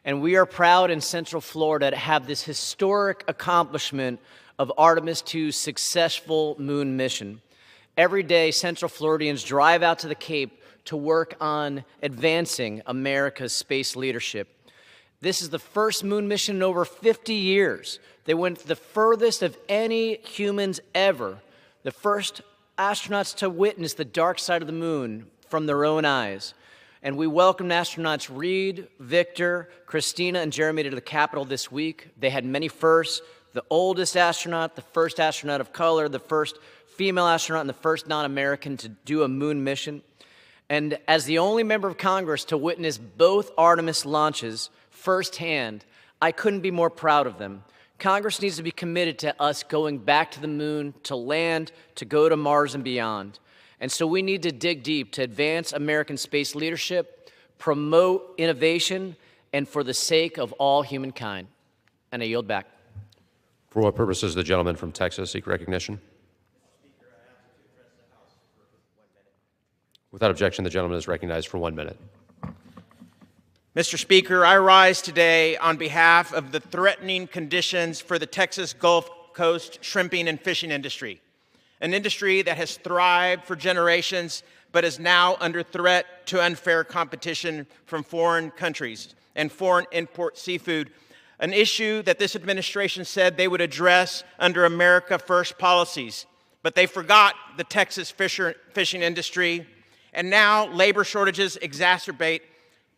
and we are proud in Central Florida to have this historic accomplishment of Artemis II's successful moon mission. Every day, Central Floridians drive out to the Cape to work on advancing America's space leadership. This is the first moon mission in over 50 years. They went the furthest of any humans ever, the first astronauts to witness the dark side of the moon from their own eyes. And we welcomed astronauts Reed, Victor, Christina, and Jeremy to the Capitol this week. They had many firsts: the oldest astronaut, the first astronaut of color, the first female astronaut, and the first non-American to do a moon mission. And as the only member of Congress to witness both Artemis launches firsthand, I couldn't be more proud of them. Congress needs to be committed to us going back to the moon, to land, to go to Mars and beyond. And so we need to dig deep to advance American space leadership, promote innovation, and for the sake of all humankind. And I yield back. For what purposes the gentleman from Texas seek recognition? Without objection, the gentleman is recognized for 1 minute. Mr. Speaker, I rise today on behalf of the threatening conditions for the Texas Gulf Coast shrimping and fishing industry, an industry that has thrived for generations but is now under threat to unfair competition from foreign countries and foreign import seafood, an issue that this administration said they would address under America First policies. But they forgot the Texas fishing industry, and now labor shortages exacerbate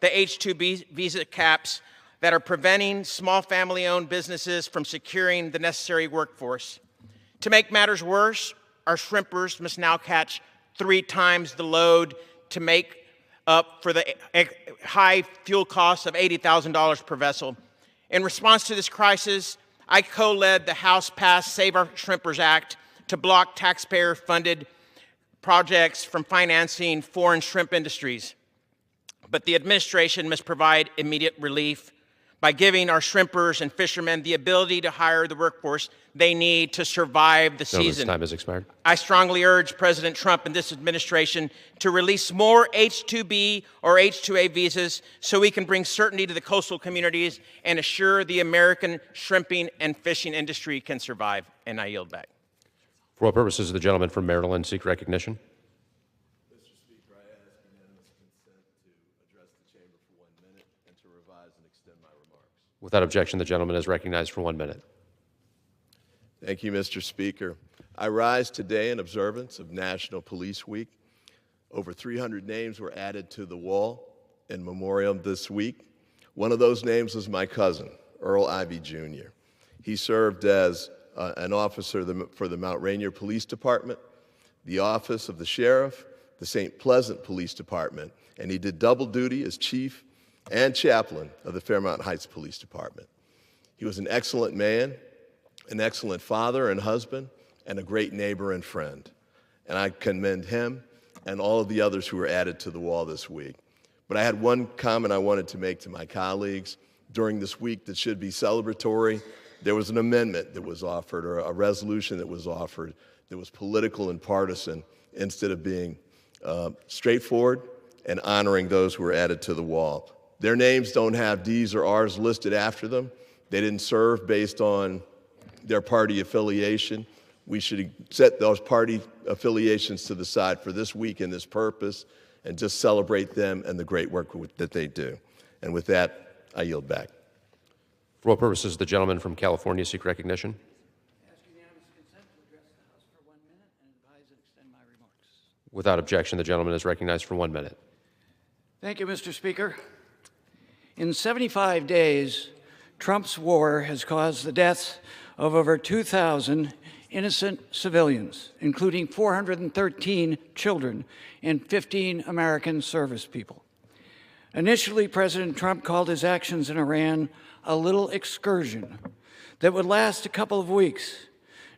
the H-2B visa caps that are preventing small family-owned businesses from securing the necessary workforce. To make matters worse, our shrimpers must now catch 3 times the load to make up for the high fuel costs of $80,000 per vessel. In response to this crisis, I co-led the House-passed Save Our Shrimpers Act to block taxpayer-funded projects from financing foreign shrimp industries. But the administration must provide immediate relief by giving our shrimpers and fishermen the ability to hire the workforce they need to survive the Gentleman's season. time has expired. I strongly urge President Trump and this administration to release more H-2B or H-2A visas so we can bring certainty to the coastal communities and assure the American shrimping and fishing industry can survive. And I yield back. For what purposes does the gentleman from Maryland seek recognition? Without objection, the gentleman is recognized for 1 minute. Thank you, Mr. Speaker. I rise today in observance of National Police Week. Over 300 names were added to the wall in memorial this week. One of those names was my cousin, Earl Ivey Jr. He served as an officer for the Mount Rainier Police Department, the Office of the Sheriff, the St. Pleasant Police Department, and he did double duty as chief and chaplain of the Fairmount Heights Police Department. He was an excellent man, an excellent father and husband, and a great neighbor and friend. And I commend him and all of the others who were added to the wall this week. But I had one comment I wanted to make to my colleagues. During this week that should be celebratory, there was an amendment that was offered, or a resolution that was offered, that was political and partisan instead of being straightforward and honoring those who were added to the wall. Their names don't have D's or R's listed after them. They didn't serve based on their party affiliation. We should set those party affiliations to the side for this week and this purpose and just celebrate them and the great work that they do. And with that, I yield back. For what purposes does the gentleman from California seek recognition? Without objection, the gentleman is recognized for 1 minute. Thank you, Mr. Speaker. In 75 days, Trump's war has caused the deaths of over 2,000 innocent civilians, including 413 children and 15 American service people. Initially, President Trump called his actions in Iran a little excursion that would last a couple of weeks.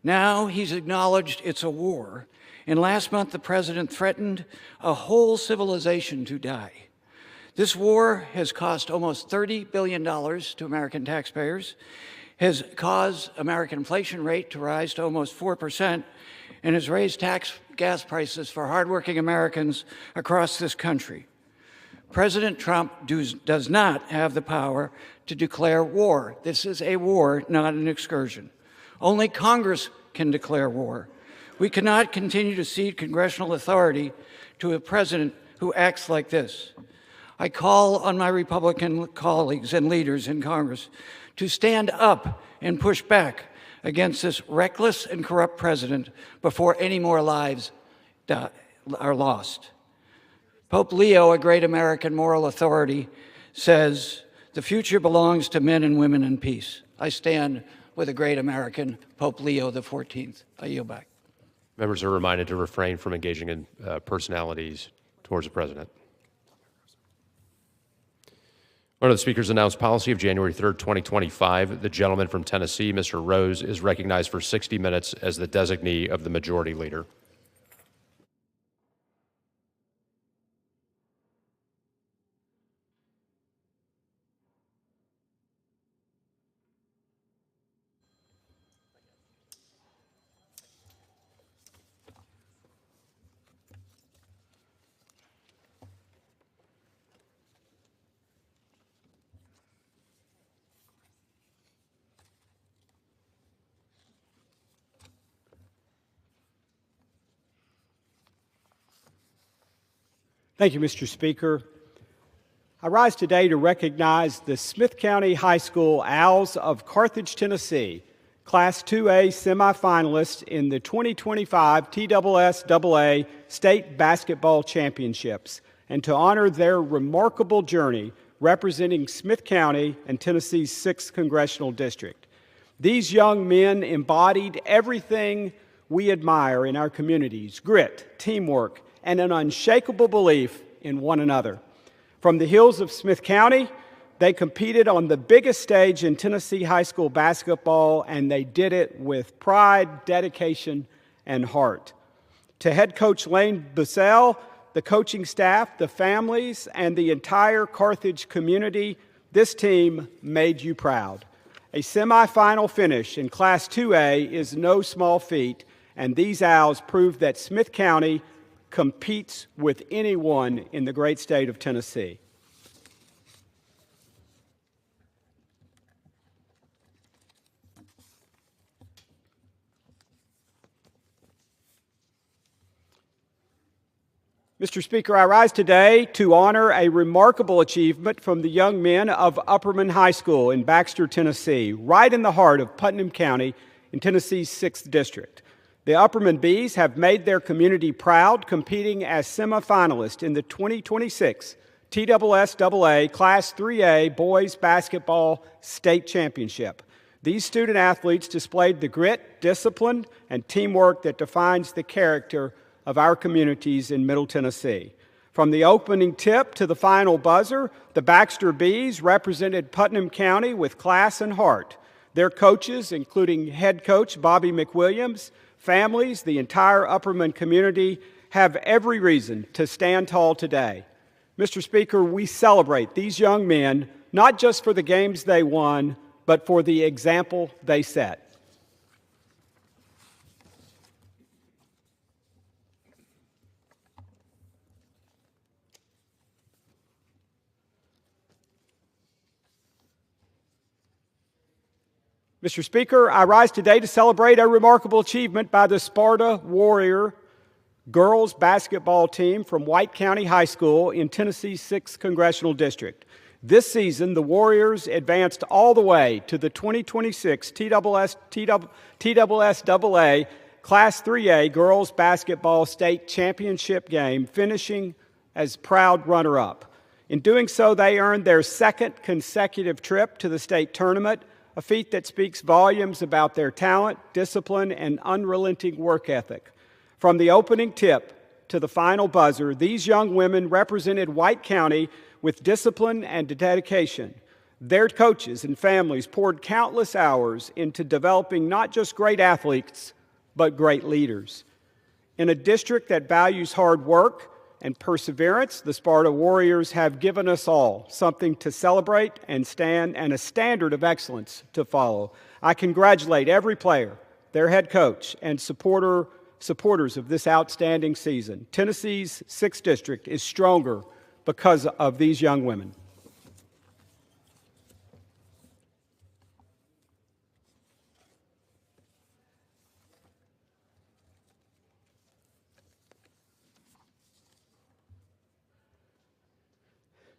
Now he's acknowledged it's a war, and last month the president threatened a whole civilization to die. This war has cost almost $30 billion to American taxpayers, has caused American inflation rate to rise to almost 4%, and has raised gas prices for hardworking Americans across this country. President Trump does not have the power to declare war. This is a war, not an excursion. Only Congress can declare war. We cannot continue to cede congressional authority to a president who acts like this. I call on my Republican colleagues and leaders in Congress to stand up and push back against this reckless and corrupt president before any more lives are lost. Pope Leo, a great American moral authority, says, "The future belongs to men and women in peace." I stand with a great American, Pope Leo XIV. I yield back. Members are reminded to refrain from engaging in personalities towards the president. Under the Speaker's announced policy of January 3rd, 2025, the gentleman from Tennessee, Mr. Rose, is recognized for 60 minutes as the designee of the Majority Leader. Thank you, Mr. Speaker. I rise today to recognize the Smith County High School Owls of Carthage, Tennessee, Class 2A semifinalists in the 2025 TSSAA State Basketball Championships, and to honor their remarkable journey representing Smith County and Tennessee's 6th Congressional District. These young men embodied everything we admire in our communities: grit, teamwork, and an unshakable belief in one another. From the hills of Smith County, they competed on the biggest stage in Tennessee high school basketball, and they did it with pride, dedication, and heart. To head coach Lane Bussell, the coaching staff, the families, and the entire Carthage community, This team made you proud. A semifinal finish in Class 2A is no small feat, and these Owls prove that Smith County competes with anyone in the great state of Tennessee. Mr. Speaker, I rise today to honor a remarkable achievement from the young men of Upperman High School in Baxter, Tennessee, right in the heart of Putnam County in Tennessee's 6th District. The Upperman Bees have made their community proud, competing as semifinalists in the 2026 TSSAA Class 3A Boys Basketball State Championship. These student athletes displayed the grit, discipline, and teamwork that defines the character of our communities in Middle Tennessee. From the opening tip to the final buzzer, the Baxter Bees represented Putnam County with class and heart. Their coaches, including head coach Bobby McWilliams, families, the entire Upperman community, have every reason to stand tall today. Mr. Speaker, we celebrate these young men not just for the games they won, but for the example they set. Mr. Speaker, I rise today to celebrate a remarkable achievement by the Sparta Warrior girls basketball team from White County High School in Tennessee's 6th Congressional District. This season, the Warriors advanced all the way to the 2026 TSSAA Class 3A Girls Basketball State Championship game, finishing as proud runner-up. In doing so, they earned their 2nd consecutive trip to the state tournament, a feat that speaks volumes about their talent, discipline, and unrelenting work ethic. From the opening tip to the final buzzer, these young women represented White County with discipline and dedication. Their coaches and families poured countless hours into developing not just great athletes, but great leaders. In a district that values hard work and perseverance, the Sparta Warriors have given us all something to celebrate and a standard of excellence to follow. I congratulate every player, their head coach, and supporters of this outstanding season. Tennessee's 6th District is stronger because of these young women.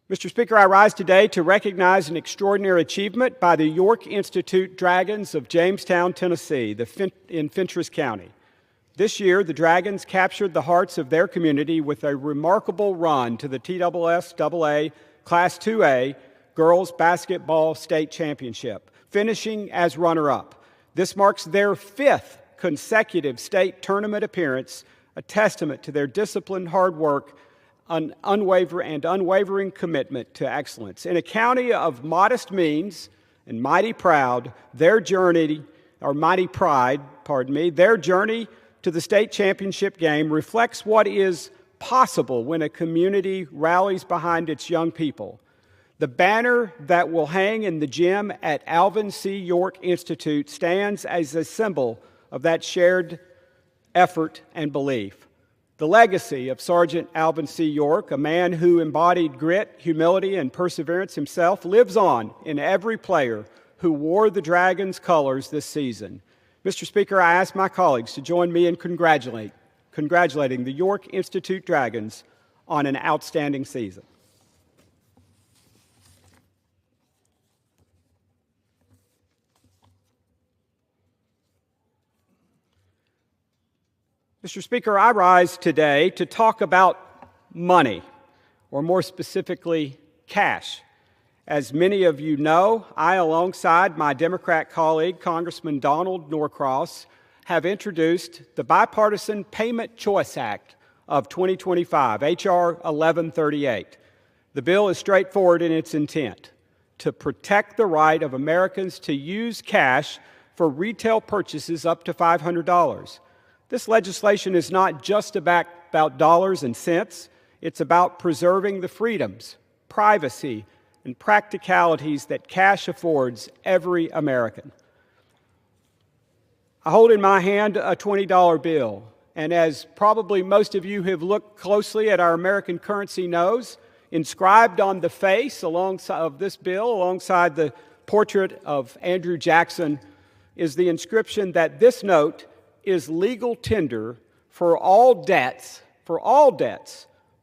Mr. Speaker, I rise today to recognize an extraordinary achievement by the York Institute Dragons of Jamestown, Tennessee, in Fentress County. This year, the Dragons captured the hearts of their community with a remarkable run to the TSSAA Class 2A Girls Basketball State Championship, finishing as runner-up. This marks their 5th consecutive state tournament appearance, a testament to their disciplined hard work, an unwavering commitment to excellence. In a county of modest means and mighty pride, their journey to the state championship game reflects what is possible when a community rallies behind its young people. The banner that will hang in the gym at Alvin C. York Institute stands as a symbol of that shared effort and belief. The legacy of Sergeant Alvin C. York, a man who embodied grit, humility, and perseverance himself, lives on in every player who wore the Dragons' colors this season. Mr. Speaker, I ask my colleagues to join me in congratulating the York Institute Dragons on an outstanding season. Mr. Speaker, I rise today to talk about money, or more specifically, cash. As many of you know, I, alongside my Democrat colleague, Congressman Donald Norcross, have introduced the Bipartisan Payment Choice Act of 2025, H.R. 1138. The bill is straightforward in its intent: to protect the right of Americans to use cash for retail purchases up to $500. This legislation is not just about dollars and cents. It's about preserving the freedoms, privacy, and practicalities that cash affords every American. I hold in my hand a $20 bill, and as probably most of you have looked closely at our American currency knows, inscribed on the face alongside of this bill, alongside the portrait of Andrew Jackson, is the inscription that this note is legal tender for all debts,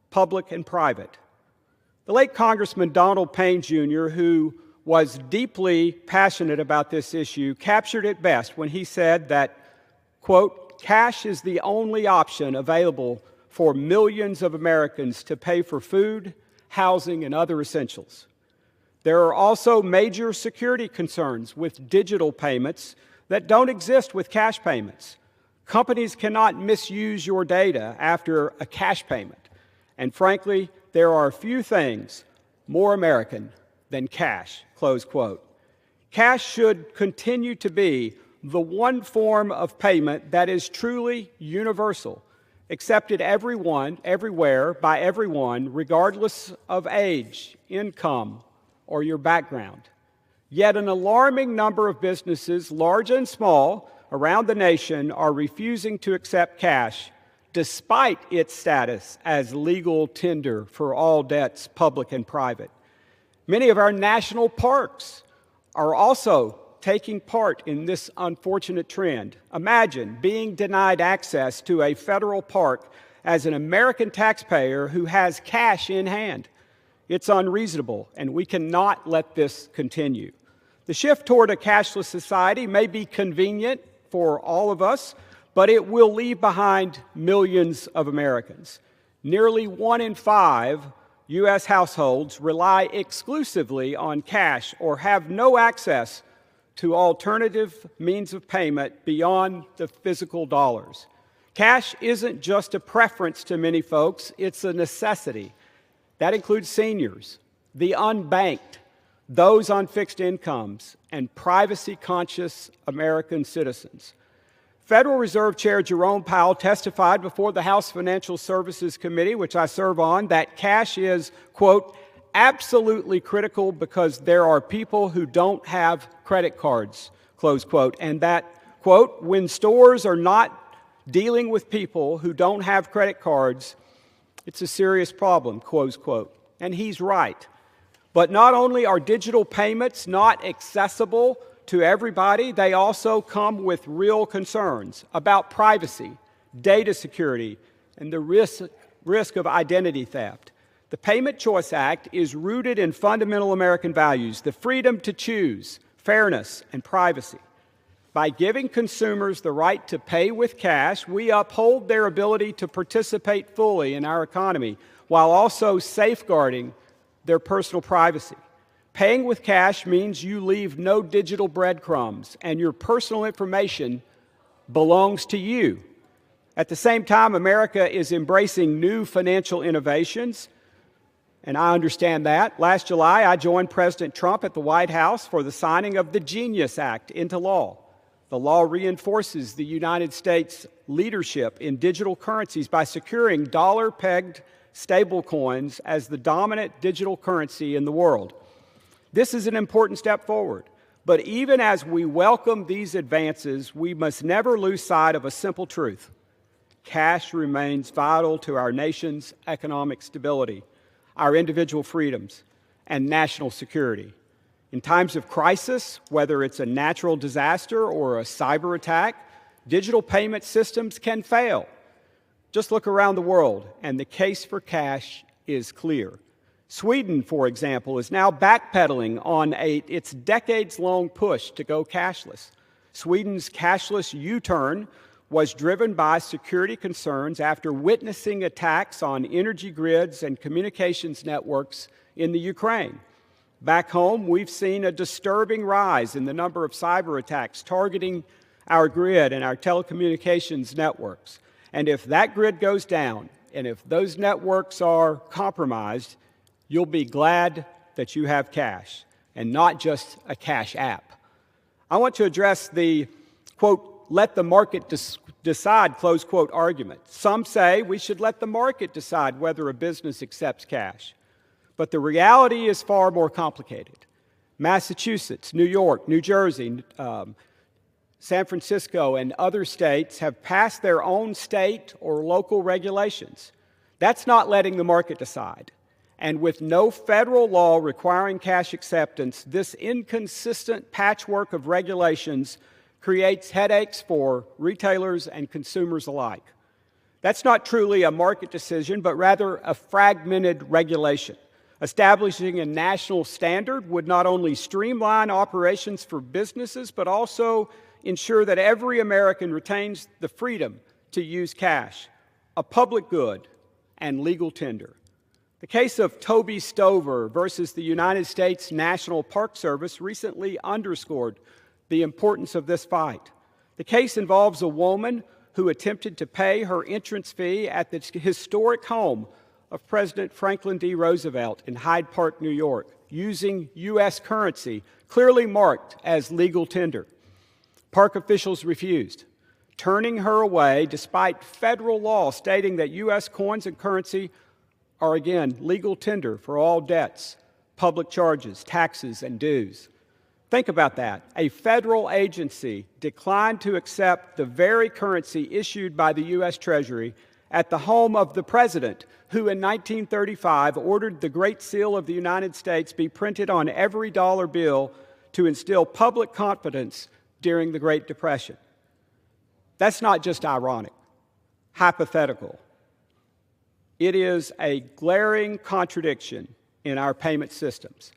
public and private. The late Congressman Donald Payne Jr., who was deeply passionate about this issue, captured it best when he said that, quote, cash is the only option available for millions of Americans to pay for food, housing, and other essentials. There are also major security concerns with digital payments that don't exist with cash payments. Companies cannot misuse your data after a cash payment. And frankly, there are few things more American than cash, close quote. Cash should continue to be the one form of payment that is truly universal, accepted everywhere, by everyone, regardless of age, income, or your background. Yet an alarming number of businesses, large and small, around the nation are refusing to accept cash despite its status as legal tender for all debts, public and private. Many of our national parks are also taking part in this unfortunate trend. Imagine being denied access to a federal park as an American taxpayer who has cash in hand. It's unreasonable, and we cannot let this continue. The shift toward a cashless society may be convenient for all of us, but it will leave behind millions of Americans. Nearly 1 in 5 U.S. households rely exclusively on cash or have no access to alternative means of payment beyond the physical dollars. Cash isn't just a preference to many folks, it's a necessity. That includes seniors, the unbanked, those on fixed incomes, and privacy-conscious American citizens. Federal Reserve Chair Jerome Powell testified before the House Financial Services Committee, which I serve on, that cash is, quote, absolutely critical because there are people who don't have credit cards, close quote, and that, quote, when stores are not dealing with people who don't have credit cards, it's a serious problem, close quote. And he's right. But not only are digital payments not accessible to everybody, they also come with real concerns about privacy, data security, and the risk of identity theft. The Payment Choice Act is rooted in fundamental American values, the freedom to choose, fairness, and privacy. By giving consumers the right to pay with cash, we uphold their ability to participate fully in our economy while also safeguarding their personal privacy. Paying with cash means you leave no digital breadcrumbs, and your personal information belongs to you. At the same time, America is embracing new financial innovations, and I understand that. Last July, I joined President Trump at the White House for the signing of the GENIUS Act into law. The law reinforces the United States' leadership in digital currencies by securing dollar-pegged stablecoins as the dominant digital currency in the world. This is an important step forward, but even as we welcome these advances, we must never lose sight of a simple truth. Cash remains vital to our nation's economic stability, our individual freedoms, and national security. In times of crisis, whether it's a natural disaster or a cyber attack, digital payment systems can fail. Just look around the world, and the case for cash is clear. Sweden, for example, is now backpedaling on its decades-long push to go cashless. Sweden's cashless U-turn was driven by security concerns after witnessing attacks on energy grids and communications networks in the Ukraine. Back home, we've seen a disturbing rise in the number of cyber attacks targeting our grid and our telecommunications networks. And if that grid goes down, and if those networks are compromised, you'll be glad that you have cash, and not just a cash app. I want to address the, quote, let the market decide, close quote, argument. Some say we should let the market decide whether a business accepts cash. But the reality is far more complicated. Massachusetts, New York, New Jersey, San Francisco, and other states have passed their own state or local regulations. That's not letting the market decide. And with no federal law requiring cash acceptance, this inconsistent patchwork of regulations creates headaches for retailers and consumers alike. That's not truly a market decision, but rather a fragmented regulation. Establishing a national standard would not only streamline operations for businesses, but also ensure that every American retains the freedom to use cash, a public good, and legal tender. The case of Toby Stover versus the United States National Park Service recently underscored the importance of this fight. The case involves a woman who attempted to pay her entrance fee at the historic home of President Franklin D. Roosevelt in Hyde Park, New York, using U.S. currency clearly marked as legal tender. Park officials refused, turning her away despite federal law stating that U.S. coins and currency are, again, legal tender for all debts, public charges, taxes, and dues. Think about that. A federal agency declined to accept the very currency issued by the U.S. Treasury at the home of the president, who in 1935 ordered the Great Seal of the United States be printed on every dollar bill to instill public confidence during the Great Depression. That's not just ironic, hypothetical. It is a glaring contradiction in our payment systems.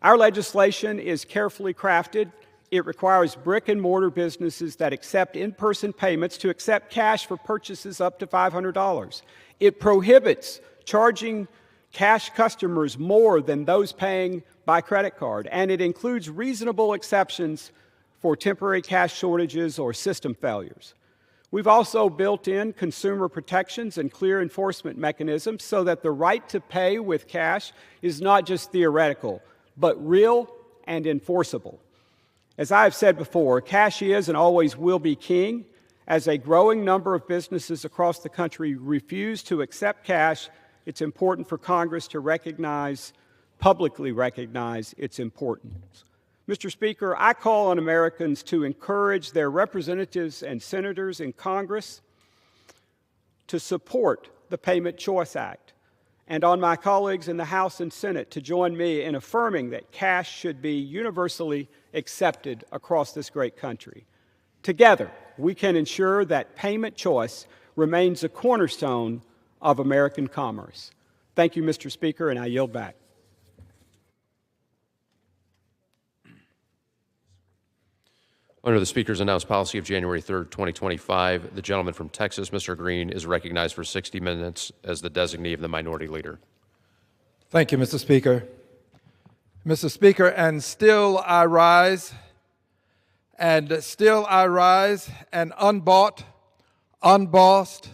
Our legislation is carefully crafted. It requires brick and mortar businesses that accept in-person payments to accept cash for purchases up to $500. It prohibits charging cash customers more than those paying by credit card, and it includes reasonable exceptions for temporary cash shortages or system failures. We've also built in consumer protections and clear enforcement mechanisms so that the right to pay with cash is not just theoretical, but real and enforceable. As I have said before, cash is and always will be king. As a growing number of businesses across the country refuse to accept cash, it's important for Congress to publicly recognize its importance. Mr. Speaker, I call on Americans to encourage their representatives and senators in Congress to support the Payment Choice Act, and on my colleagues in the House and Senate to join me in affirming that cash should be universally accepted across this great country. Together, we can ensure that payment choice remains a cornerstone of American commerce. Thank you, Mr. Speaker, and I yield back. Under the Speaker's announced policy of January 3rd, 2025, the gentleman from Texas, Mr. Green, is recognized for 60 minutes as the designee of the Minority Leader. Thank you, Mr. Speaker. Mr. Speaker, and still I rise, and still I rise, an unbought, unbossed,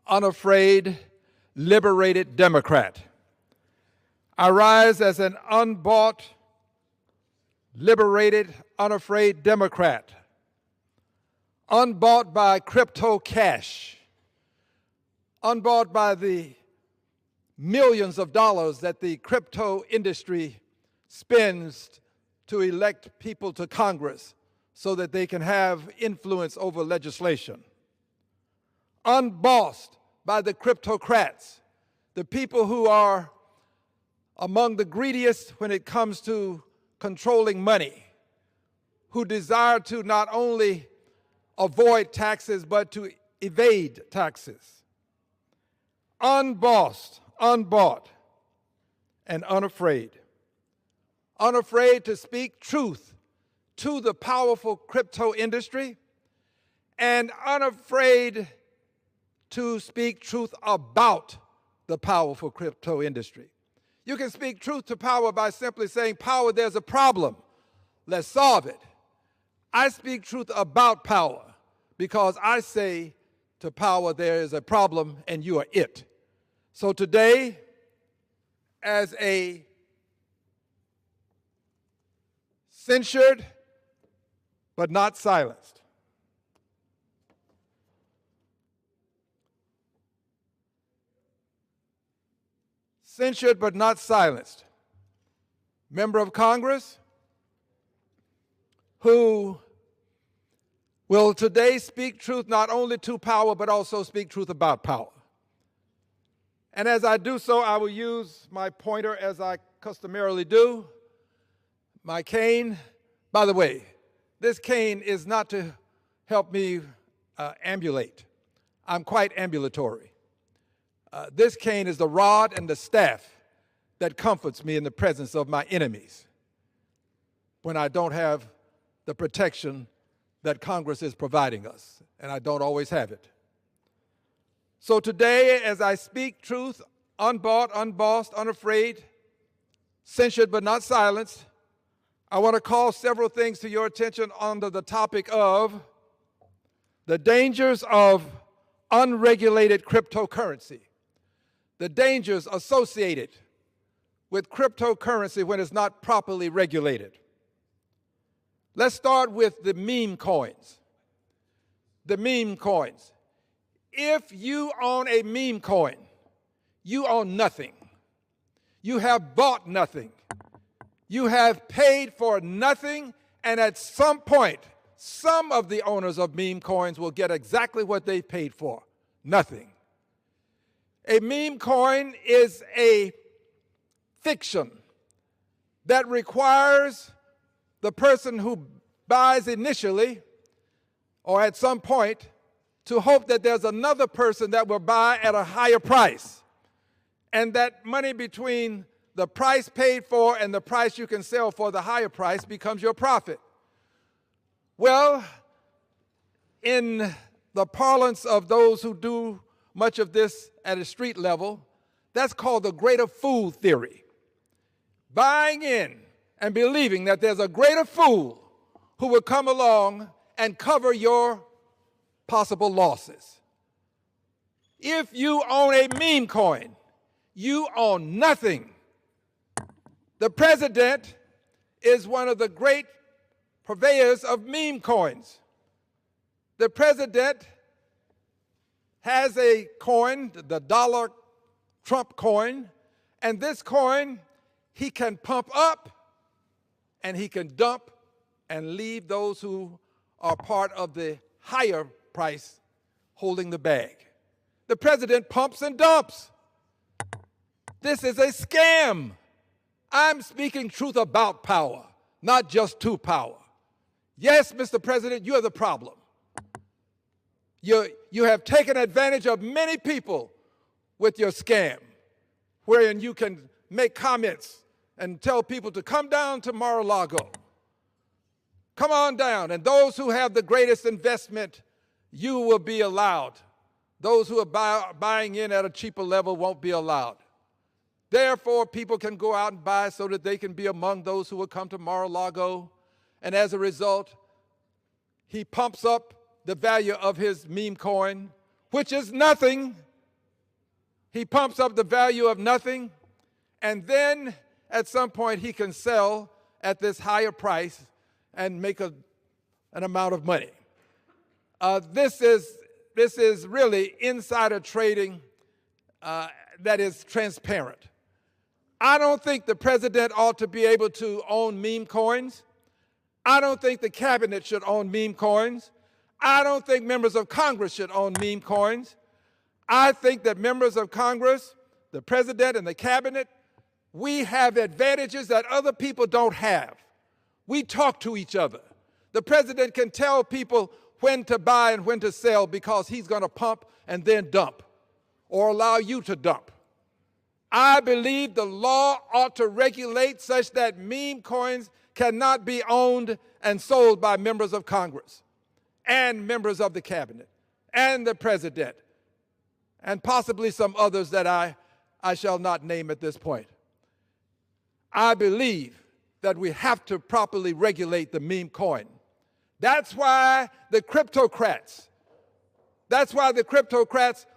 unafraid, liberated Democrat. I rise as an unbought, liberated, unafraid Democrat, unbought by crypto cash, unbought by the millions of dollars that the crypto industry spends to elect people to Congress so that they can have influence over legislation. Unbossed by the cryptocrats, the people who are among the greediest when it comes to controlling money, who desire to not only avoid taxes but to evade taxes. Unbossed, unbought, and unafraid. Unafraid to speak truth to the powerful crypto industry, and unafraid to speak truth about the powerful crypto industry. You can speak truth to power by simply saying, power, there's a problem. Let's solve it. I speak truth about power because I say to power, there is a problem and you are it. So today, as a censured but not silenced, censured but not silenced member of Congress who will today speak truth not only to power, but also speak truth about power. And as I do so, I will use my pointer as I customarily do, my cane. By the way, this cane is not to help me ambulate. I'm quite ambulatory. This cane is the rod and the staff that comforts me in the presence of my enemies when I don't have the protection that Congress is providing us, and I don't always have it. So today, as I speak truth, unbought, unbossed, unafraid, censured but not silenced, I want to call several things to your attention under the topic of the dangers of unregulated cryptocurrency, the dangers associated with cryptocurrency when it's not properly regulated. Let's start with the meme coins. The meme coins. If you own a meme coin, you own nothing. You have bought nothing. You have paid for nothing, and at some point, some of the owners of meme coins will get exactly what they paid for, nothing. A meme coin is a fiction that requires the person who buys initially or at some point to hope that there's another person that will buy at a higher price. And that money between the price paid for and the price you can sell for the higher price becomes your profit. Well, in the parlance of those who do much of this at a street level, that's called the greater fool theory. Buying in and believing that there's a greater fool who will come along and cover your possible losses. If you own a meme coin, you own nothing. The president is one of the great purveyors of meme coins. The president has a coin, the dollar Trump coin, and this coin he can pump up and he can dump and leave those who are part of the higher price holding the bag. The president pumps and dumps. This is a scam. I'm speaking truth about power, not just to power. Yes, Mr. President, you are the problem. You have taken advantage of many people with your scam, wherein you can make comments and tell people to come down to Mar-a-Lago. Come on down, and those who have the greatest investment, you will be allowed. Those who are buying in at a cheaper level won't be allowed. Therefore, people can go out and buy so that they can be among those who will come to Mar-a-Lago. And as a result, he pumps up the value of his meme coin, which is nothing. He pumps up the value of nothing, and then at some point he can sell at this higher price and make an amount of money. This is really insider trading that is transparent. I don't think the president ought to be able to own meme coins. I don't think the cabinet should own meme coins. I don't think members of Congress should own meme coins. I think that members of Congress, the president and the cabinet, we have advantages that other people don't have. We talk to each other. The president can tell people when to buy and when to sell because he's going to pump and then dump or allow you to dump. I believe the law ought to regulate such that meme coins cannot be owned and sold by members of Congress and members of the cabinet and the president and possibly some others that I shall not name at this point. I believe that we have to properly regulate the meme coin. That's why the cryptocrats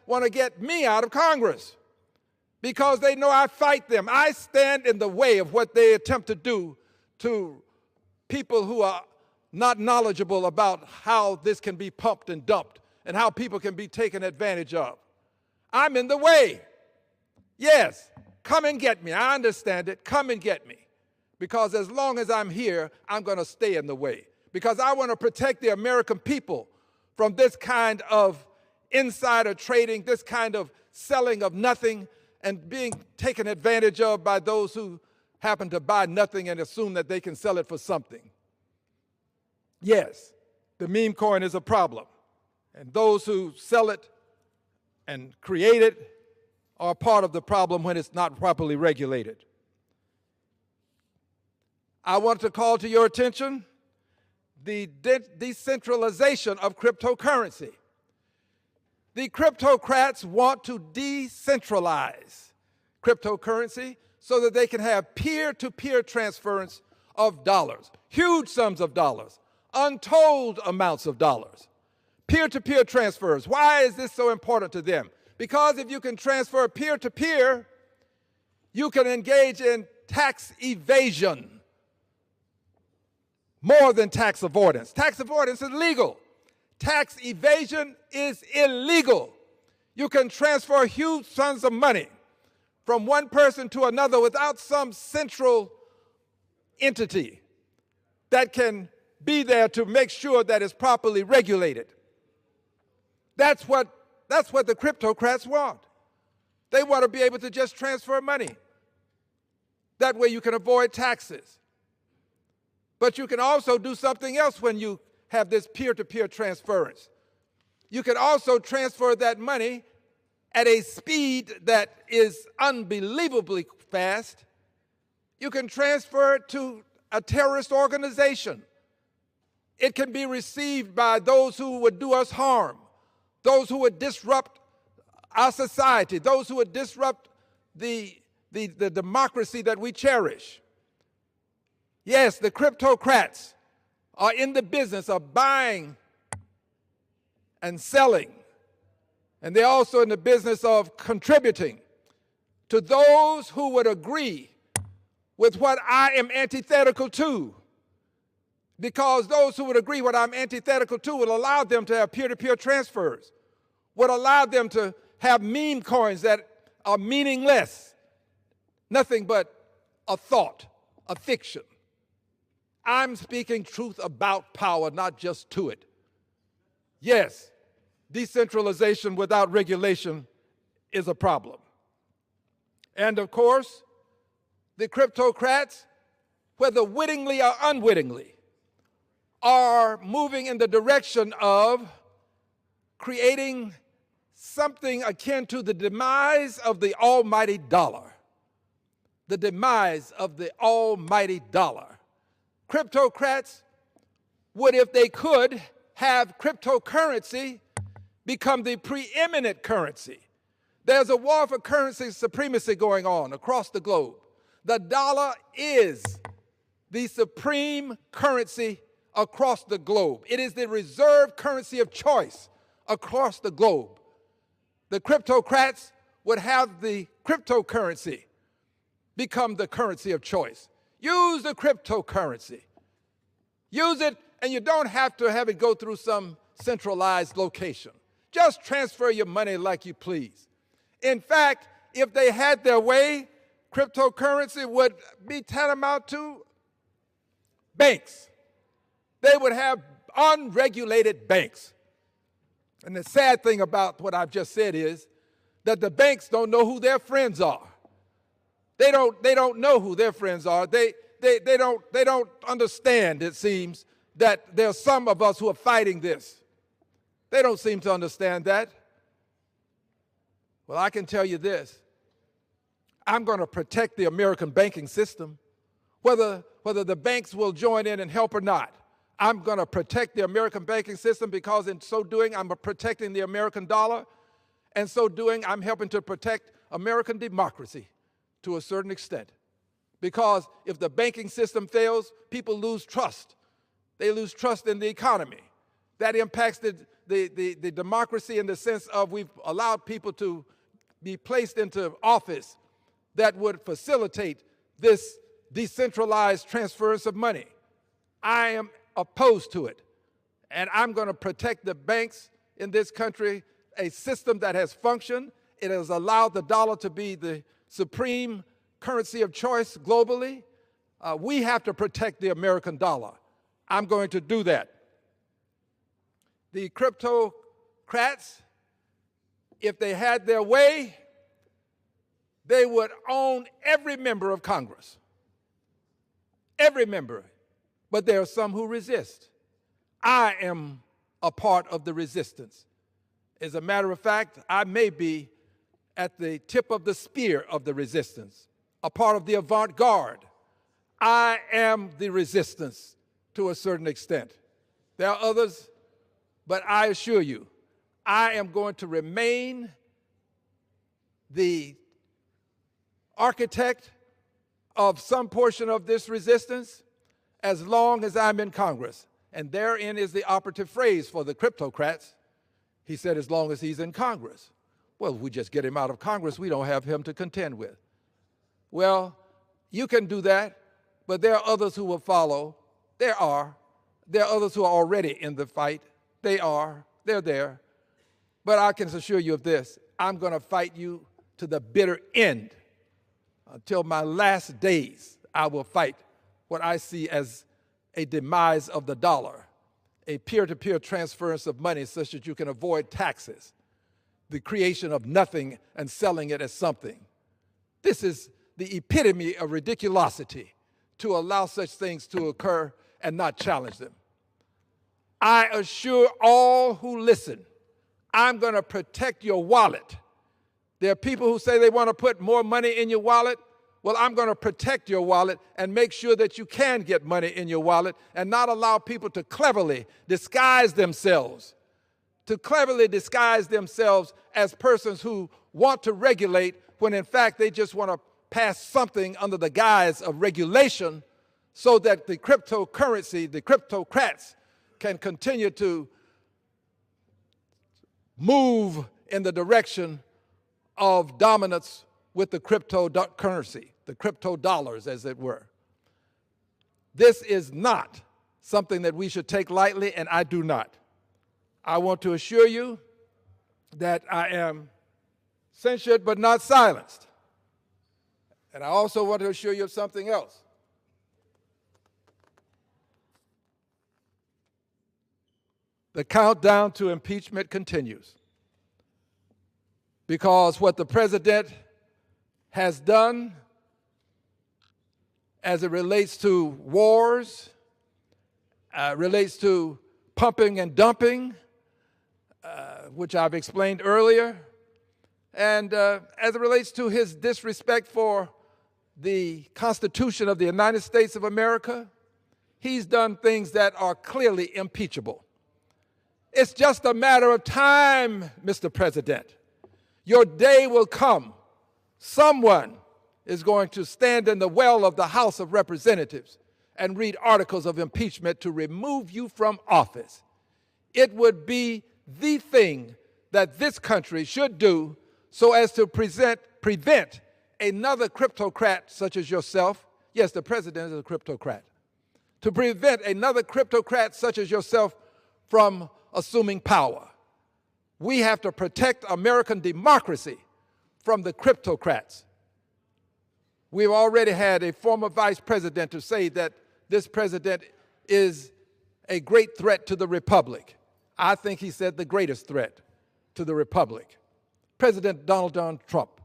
want to get me out of Congress, because they know I fight them. I stand in the way of what they attempt to do to people who are not knowledgeable about how this can be pumped and dumped and how people can be taken advantage of. I'm in the way. Yes, come and get me. I understand it. Come and get me. Because as long as I'm here, I'm going to stay in the way. Because I want to protect the American people from this kind of insider trading, this kind of selling of nothing and being taken advantage of by those who happen to buy nothing and assume that they can sell it for something. Yes, the meme coin is a problem. And those who sell it and create it are part of the problem when it's not properly regulated. I want to call to your attention the decentralization of cryptocurrency. The cryptocrats want to decentralize cryptocurrency so that they can have peer-to-peer transference of dollars, huge sums of dollars, untold amounts of dollars. Peer-to-peer transfers. Why is this so important to them? Because if you can transfer peer-to-peer, you can engage in tax evasion more than tax avoidance. Tax avoidance is legal. Tax evasion is illegal. You can transfer huge sums of money from one person to another without some central entity that can be there to make sure that it's properly regulated. That's what the cryptocrats want. They want to be able to just transfer money. That way you can avoid taxes. But you can also do something else when you have this peer-to-peer transference. You can also transfer that money at a speed that is unbelievably fast. You can transfer it to a terrorist organization. It can be received by those who would do us harm, those who would disrupt our society, those who would disrupt the democracy that we cherish. Yes, the cryptocrats are in the business of buying and selling, and they're also in the business of contributing to those who would agree with what I am antithetical to, because those who would agree what I'm antithetical to will allow them to have peer-to-peer transfers, would allow them to have meme coins that are meaningless, nothing but a thought, a fiction. I'm speaking truth about power, not just to it. Yes, decentralization without regulation is a problem. And of course, the cryptocrats, whether wittingly or unwittingly, are moving in the direction of creating something akin to the demise of the almighty dollar. The demise of the almighty dollar. Cryptocrats would, if they could, have cryptocurrency become the preeminent currency. There's a war for currency supremacy going on across the globe. The dollar is the supreme currency across the globe. It is the reserve currency of choice across the globe. The cryptocrats would have the cryptocurrency become the currency of choice. Use the cryptocurrency. Use it, and you don't have to have it go through some centralized location. Just transfer your money like you please. In fact, if they had their way, cryptocurrency would be tantamount to banks. They would have unregulated banks. And the sad thing about what I've just said is that the banks don't know who their friends are. They don't know who their friends are. They don't understand, it seems, that there are some of us who are fighting this. They don't seem to understand that. Well, I can tell you this. I'm going to protect the American banking system, whether the banks will join in and help or not. I'm going to protect the American banking system because in so doing, I'm protecting the American dollar. And so doing, I'm helping to protect American democracy to a certain extent. Because if the banking system fails, people lose trust. They lose trust in the economy. That impacts the democracy in the sense of we've allowed people to be placed into office that would facilitate this decentralized transference of money. I am opposed to it. And I'm going to protect the banks in this country, a system that has functioned. It has allowed the dollar to be the supreme currency of choice globally. We have to protect the American dollar. I'm going to do that. The cryptocrats, if they had their way, they would own every member of Congress. Every member. But there are some who resist. I am a part of the resistance. As a matter of fact, I may be at the tip of the spear of the resistance, a part of the avant-garde. I am the resistance to a certain extent. There are others, but I assure you, I am going to remain the architect of some portion of this resistance as long as I'm in Congress. And therein is the operative phrase for the cryptocrats. He said, as long as he's in Congress. Well, if we just get him out of Congress, we don't have him to contend with. Well, you can do that, but there are others who will follow. There are others who are already in the fight. They're there. But I can assure you of this, I'm going to fight you to the bitter end. Until my last days, I will fight what I see as a demise of the dollar, a peer-to-peer transference of money such that you can avoid taxes, the creation of nothing and selling it as something. This is the epitome of ridiculosity, to allow such things to occur and not challenge them. I assure all who listen, I'm going to protect your wallet. There are people who say they want to put more money in your wallet. Well, I'm going to protect your wallet and make sure that you can get money in your wallet and not allow people to cleverly disguise themselves as persons who want to regulate when in fact they just want to pass something under the guise of regulation so that the cryptocurrency, the cryptocrats, can continue to move in the direction of dominance with the cryptocurrency, the crypto dollars, as it were. This is not something that we should take lightly, and I do not. I want to assure you that I am censured but not silenced. And I also want to assure you of something else. The countdown to impeachment continues, because what the president has done as it relates to wars, relates to pumping and dumping, which I've explained earlier, and as it relates to his disrespect for the Constitution of the United States of America, he's done things that are clearly impeachable. It's just a matter of time, Mr. President. Your day will come. Someone is going to stand in the well of the House of Representatives and read articles of impeachment to remove you from office. It would be the thing that this country should do so as to prevent another cryptocrat such as yourself. Yes, the president is a cryptocrat. To prevent another cryptocrat such as yourself from assuming power. We have to protect American democracy from the cryptocrats. We've already had a former vice president to say that this president is a great threat to the republic. I think he said the greatest threat to the republic. President Donald John Trump.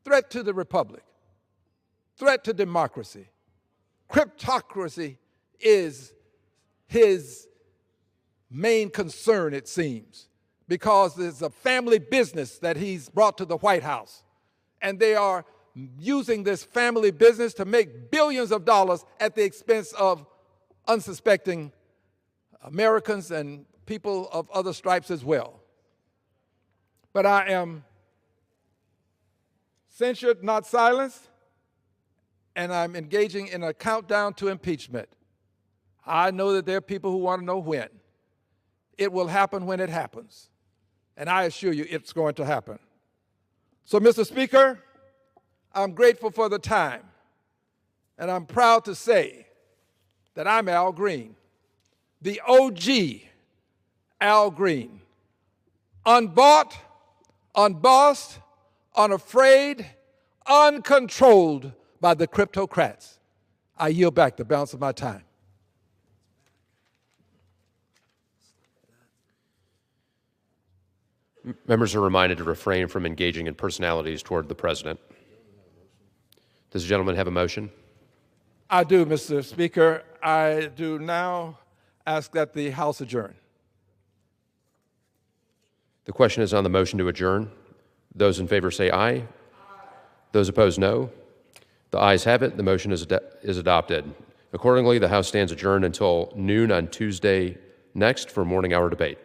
Threat to the republic. Threat to democracy. Cryptocracy is his main concern, it seems, because it's a family business that he's brought to the White House. And they are using this family business to make billions of dollars at the expense of unsuspecting Americans and people of other stripes as well. But I am censured, not silenced, and I'm engaging in a countdown to impeachment. I know that there are people who want to know when. It will happen when it happens. And I assure you it's going to happen. So, Mr. Speaker, I'm grateful for the time. And I'm proud to say that I'm Al Green, the OG Al Green. Unbought, unbossed, unafraid, uncontrolled by the cryptocrats. I yield back the balance of my time. Members are reminded to refrain from engaging in personalities toward the president. Does the gentleman have a motion? I do, Mr. Speaker. I do now ask that the House adjourn. The question is on the motion to adjourn. Those in favor say aye. Aye. Those opposed, no. The ayes have it. The motion is adopted. Accordingly, the House stands adjourned until noon on Tuesday next for morning hour debate.